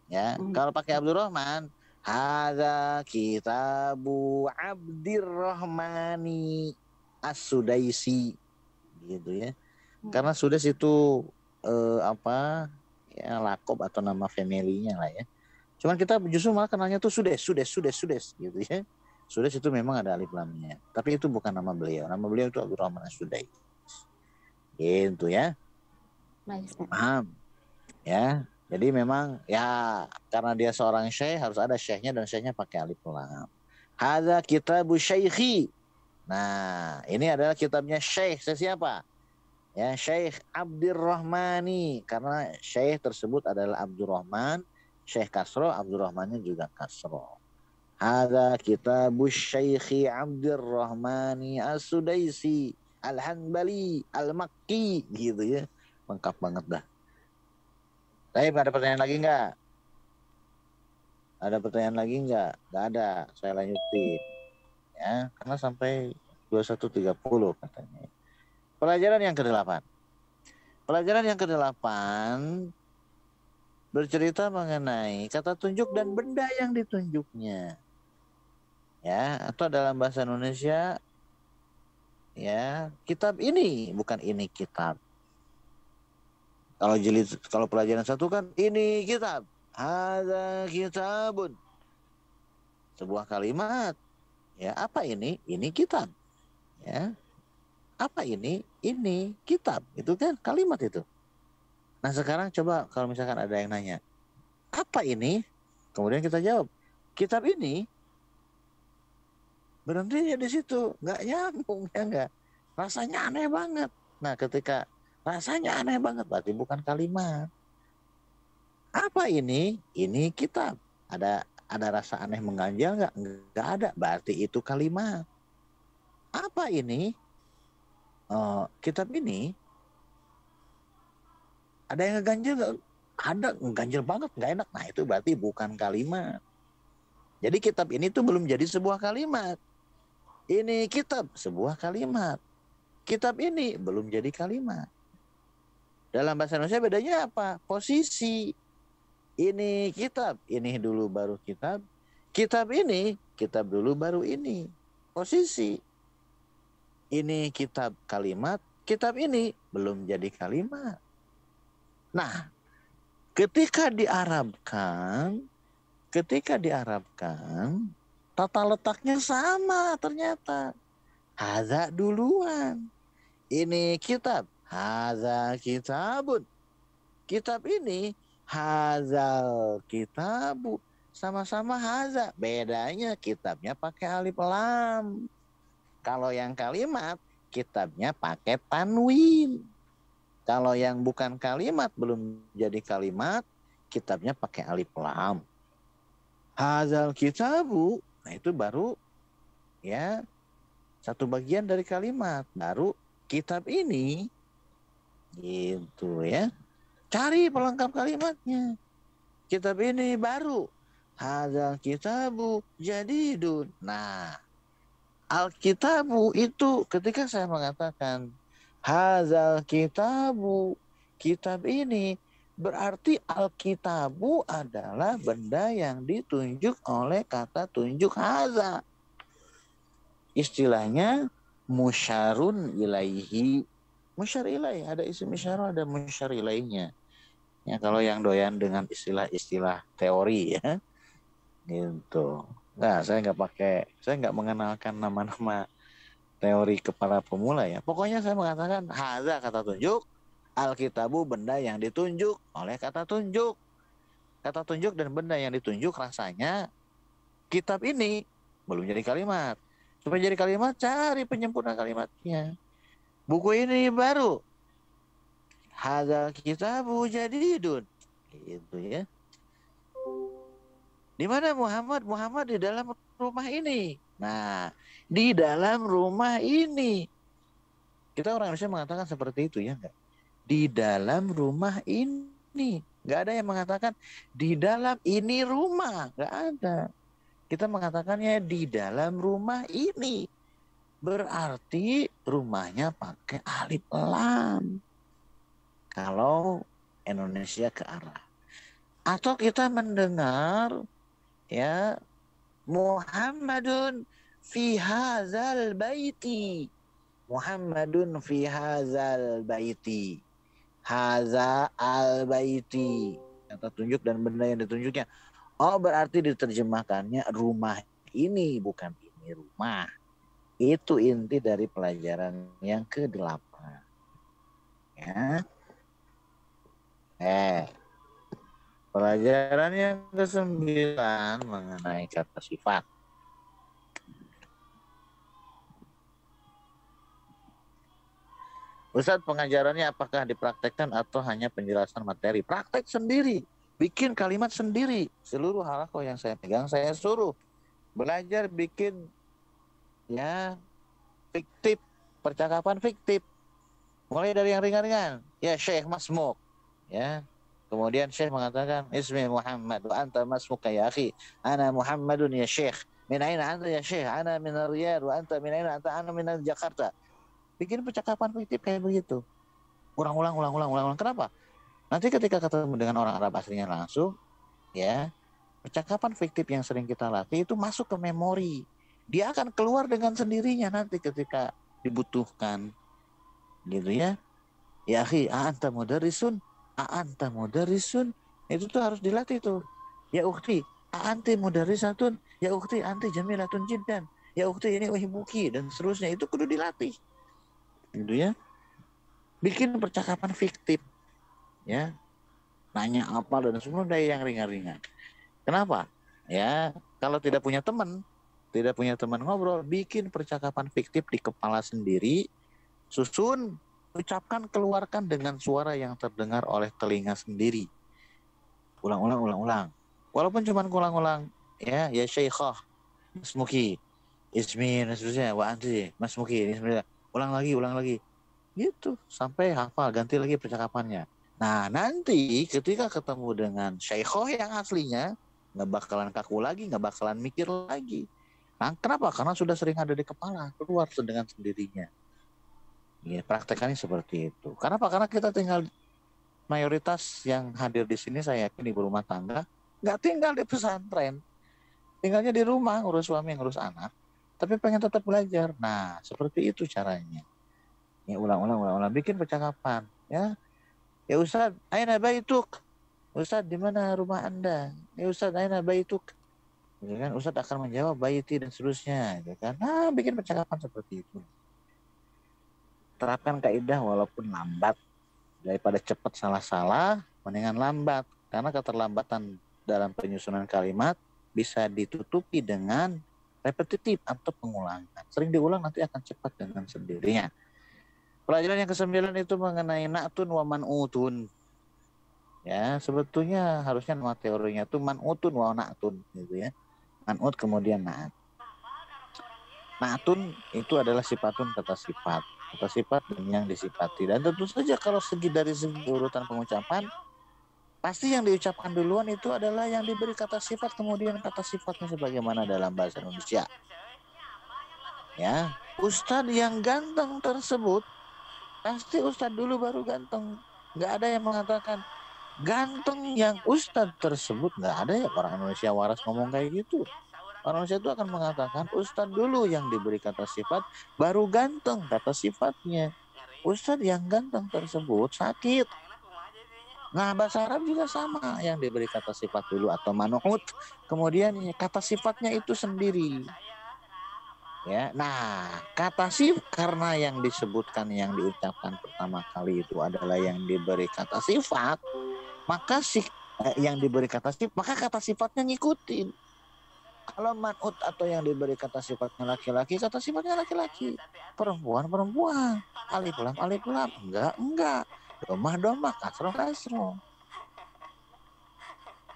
Ya, kalau pakai Abdurrahman, hadza kitabu Abdirrahmani as-Sudaisi gitu ya. Karena Sudais itu apa ya, lakob atau nama family-nya lah ya. Cuman kita justru malah kenalnya tuh Sudes gitu ya. Sudes itu memang ada alif lamnya. Tapi itu bukan nama beliau. Nama beliau itu Abdurrahman As-Sudais. Gitu ya. Baik, Ustaz. Paham? Ya. Jadi memang ya karena dia seorang syekh harus ada syekhnya dan syekhnya pakai alif lam. Hadza kitabu syaikhi. Nah, ini adalah kitabnya syekh. Siapa? Ya, Syekh Abdurrahmani. Karena syekh tersebut adalah Abdurrahman. Syekh Kasro, Abdurrahmannya juga Kasro. Hadza kitabu Syekhi Abdurrahmani As-Sudaisi Al-Hanbali Al-Makki gitu ya. Lengkap banget dah. Tapi ada pertanyaan lagi nggak? Ada pertanyaan lagi nggak? Nggak ada. Saya lanjutin. Ya, karena sampai 21.30 katanya. Pelajaran yang ke-8. Pelajaran yang ke-8 bercerita mengenai kata tunjuk dan benda yang ditunjuknya. Ya, atau dalam bahasa Indonesia ya, kitab ini, bukan ini kitab. Kalau pelajaran 1 kan ini kitab. Hadza kitabun. Sebuah kalimat. Ya, apa ini? Ini kitab. Ya. Apa ini? Ini kitab. Itu kan kalimat itu. Nah, sekarang coba kalau misalkan ada yang nanya, apa ini? Kemudian kita jawab, kitab ini. Berhenti ya di situ, nggak nyambung ya nggak. Rasanya aneh banget. Nah, ketika rasanya aneh banget berarti bukan kalimat. Apa ini? Ini kitab. Ada rasa aneh mengganjal nggak? Nggak ada. Berarti itu kalimat. Apa ini? Kitab ini ada yang ngeganjel nggak? Ada, ngeganjel banget, nggak enak. Nah, itu berarti bukan kalimat. Jadi kitab ini tuh belum jadi sebuah kalimat. Ini kitab, sebuah kalimat. Kitab ini belum jadi kalimat. Dalam bahasa Indonesia bedanya apa? Posisi. Ini kitab, ini dulu baru kitab. Kitab ini, kitab dulu baru ini. Posisi. Ini kitab kalimat, kitab ini belum jadi kalimat. Nah, ketika diarabkan, tata letaknya sama ternyata. Hadza duluan. Ini kitab, hadza kitabun. Kitab ini, hadzal kitabu. Sama-sama hadza. Bedanya kitabnya pakai alif lam. Kalau yang kalimat, kitabnya pakai tanwin. Kalau yang bukan kalimat, belum jadi kalimat, kitabnya pakai alif lam. Hadzal kitabu, nah itu baru ya satu bagian dari kalimat. Baru kitab ini, gitu ya. Cari pelengkap kalimatnya. Kitab ini baru. Hadzal kitabu jadidun. Nah, Alkitabu itu ketika saya mengatakan hadzal kitabu, kitab ini, berarti alkitabu adalah benda yang ditunjuk oleh kata tunjuk hadza. Istilahnya musyarun ilaihi. Musyar ilaihi, ada isim isyarah, ada musyar ilaihinya. Ya, kalau yang doyan dengan istilah-istilah teori ya. Gitu. Nah, saya nggak mengenalkan nama-nama teori kepala pemula ya. Pokoknya saya mengatakan hadza kata tunjuk, alkitabu benda yang ditunjuk oleh kata tunjuk. Kata tunjuk dan benda yang ditunjuk rasanya kitab ini belum jadi kalimat. Supaya jadi kalimat, cari penyempurna kalimatnya. Buku ini baru. Hadzal kitabu jadidun. Gitu ya. Di mana Muhammad? Muhammad di dalam rumah ini. Nah, di dalam rumah ini. Kita orang Indonesia mengatakan seperti itu ya enggak? Di dalam rumah ini. Enggak ada yang mengatakan di dalam ini rumah. Enggak ada. Kita mengatakannya di dalam rumah ini. Berarti rumahnya pakai alif lam. Kalau Indonesia ke arah. Atau kita mendengar ya Muhammadun fi hadzal baiti. Muhammadun fi hadzal baiti. Hadza al baiti. Kata tunjuk dan benda yang ditunjuknya. Oh, berarti diterjemahkannya rumah ini, bukan ini rumah. Itu inti dari pelajaran yang ke-8. Ya. Pelajaran yang ke-9 mengenai kata sifat. Ustadz, pengajarannya apakah dipraktekkan atau hanya penjelasan materi? Praktek sendiri, bikin kalimat sendiri. Seluruh halakoh yang saya pegang, saya suruh belajar bikin ya fiktif, percakapan fiktif. Mulai dari yang ringan-ringan. Ya Syekh Masmuk. Ya. Kemudian Syekh mengatakan, Ismi Muhammad wa anta masmuka ya akhi. Ana Muhammadun ya Syekh. Min aina anta ya Syekh? Ana min Riyadh wa anta min aina anta? Ana min Jakarta. Bikin percakapan fiktif kayak begitu. Ulang. Kenapa? Nanti ketika ketemu dengan orang Arab aslinya langsung, ya, percakapan fiktif yang sering kita latih itu masuk ke memori. Dia akan keluar dengan sendirinya nanti ketika dibutuhkan. Gitu ya. Ya akhi, a'anta mudarrisun, a'anta mudarrisun. Itu tuh harus dilatih tuh. Ya ukhti, a'anti mudarrisatun, ya ukhti anti jamilatun jiddan. Ya ukhti ini uhibbuki dan seterusnya, itu kudu dilatih. Gitu ya. Bikin percakapan fiktif. Ya. Nanya apa dan semua dari yang ringan-ringan. Kenapa? Ya, kalau tidak punya teman ngobrol, bikin percakapan fiktif di kepala sendiri, susun, ucapkan, keluarkan dengan suara yang terdengar oleh telinga sendiri. Ulang. Walaupun cuma ulang-ulang, ya Syekhah, Masmuki, Ismi, dan seterusnya, wa anti, Masmuki, ulang lagi. Gitu, sampai hafal, ganti lagi percakapannya. Nah, nanti ketika ketemu dengan Syekhah yang aslinya, nggak bakalan kaku lagi, nggak bakalan mikir lagi. Nah, kenapa? Karena sudah sering ada di kepala, keluar dengan sendirinya. Ya, praktekannya seperti itu. Kenapa? Karena kita tinggal, mayoritas yang hadir di sini saya yakin ibu rumah tangga, nggak tinggal di pesantren, tinggalnya di rumah, ngurus suami, ngurus anak, tapi pengen tetap belajar. Nah, seperti itu caranya. Ya, ulang, bikin percakapan. Ya Ustaz, aina baituk? Ustaz, di mana rumah Anda? Ya Ustaz, aina baituk? Gitu kan, Ustaz akan menjawab baiti dan seterusnya, gitu kan. Nah, bikin percakapan seperti itu. Terapkan kaidah walaupun lambat. Daripada cepat salah-salah, mendingan lambat. Karena keterlambatan dalam penyusunan kalimat bisa ditutupi dengan repetitif atau pengulangan. Sering diulang nanti akan cepat dengan sendirinya. Pelajaran yang ke-9 itu mengenai na'tun wa man'utun. Ya, sebetulnya harusnya nama teorinya itu man'utun wa na'tun gitu ya. Man'ut kemudian na'at. Na'tun itu adalah sifatun kata sifat. Kata sifat dan yang disifati. Dan tentu saja kalau dari segi urutan pengucapan, pasti yang diucapkan duluan itu adalah yang diberi kata sifat, kemudian kata sifatnya sebagaimana dalam bahasa Indonesia. Ya, Ustadz yang ganteng tersebut pasti Ustadz dulu baru ganteng. Nggak ada yang mengatakan ganteng yang Ustadz tersebut. Nggak ada ya orang Indonesia waras ngomong kayak gitu. Orang Indonesia itu akan mengatakan Ustadz dulu yang diberi kata sifat, baru ganteng kata sifatnya. Ustadz yang ganteng tersebut sakit. Nah, bahasa Arab juga sama, yang diberi kata sifat dulu atau manu'ut, kemudian kata sifatnya itu sendiri. Ya, nah kata sifat karena yang disebutkan, yang diucapkan pertama kali itu adalah yang diberi kata sifat, maka yang diberi kata sifat, maka kata sifatnya ngikutin. Kalau man'ut atau yang diberi kata sifatnya laki-laki, kata sifatnya laki-laki. Perempuan, alif lam, enggak. Domah, kasroh.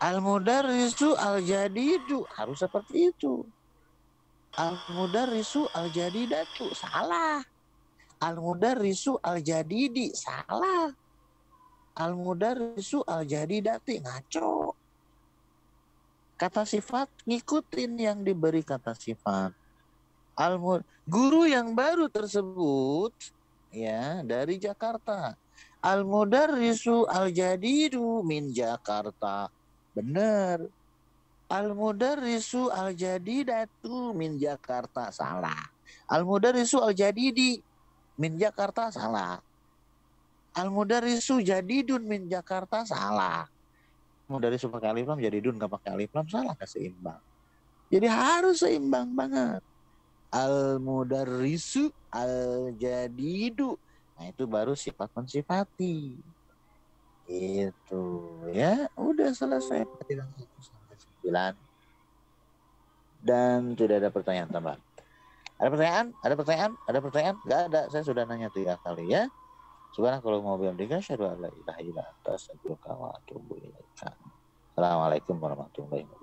Al-mudarrisu al-jadidu, harus seperti itu. Al-mudarrisu al-jadidatu, salah. Al-mudarrisu al-jadidi, salah. Al-mudarrisu al-jadidati, ngaco. Kata sifat ngikutin yang diberi kata sifat. Guru yang baru tersebut ya dari Jakarta. Al-mudarrisu al-jadidu min Jakarta. Benar. Al-mudarrisu al-jadidatu min Jakarta, salah. Al-mudarrisu al-jadidi min Jakarta, salah. Al-mudarrisu jadidun min Jakarta, salah. dari pakai alif lam jadi dun, nggak pakai alif lam salah, nggak seimbang. Jadi harus seimbang banget. Al-mudarrisu, al-jadidu. Nah itu baru sifat mensifati. Itu ya, udah selesai. 9. Dan tidak ada pertanyaan tambahan. Ada pertanyaan? Ada pertanyaan? Ada pertanyaan? Nggak ada. Saya sudah nanya 3 kali ya. Sekarang kalau mau bilang tiga, asyhadu an la ilaha illa anta astaghfiruka wa atubu ilaika. Assalamualaikum warahmatullahi wabarakatuh.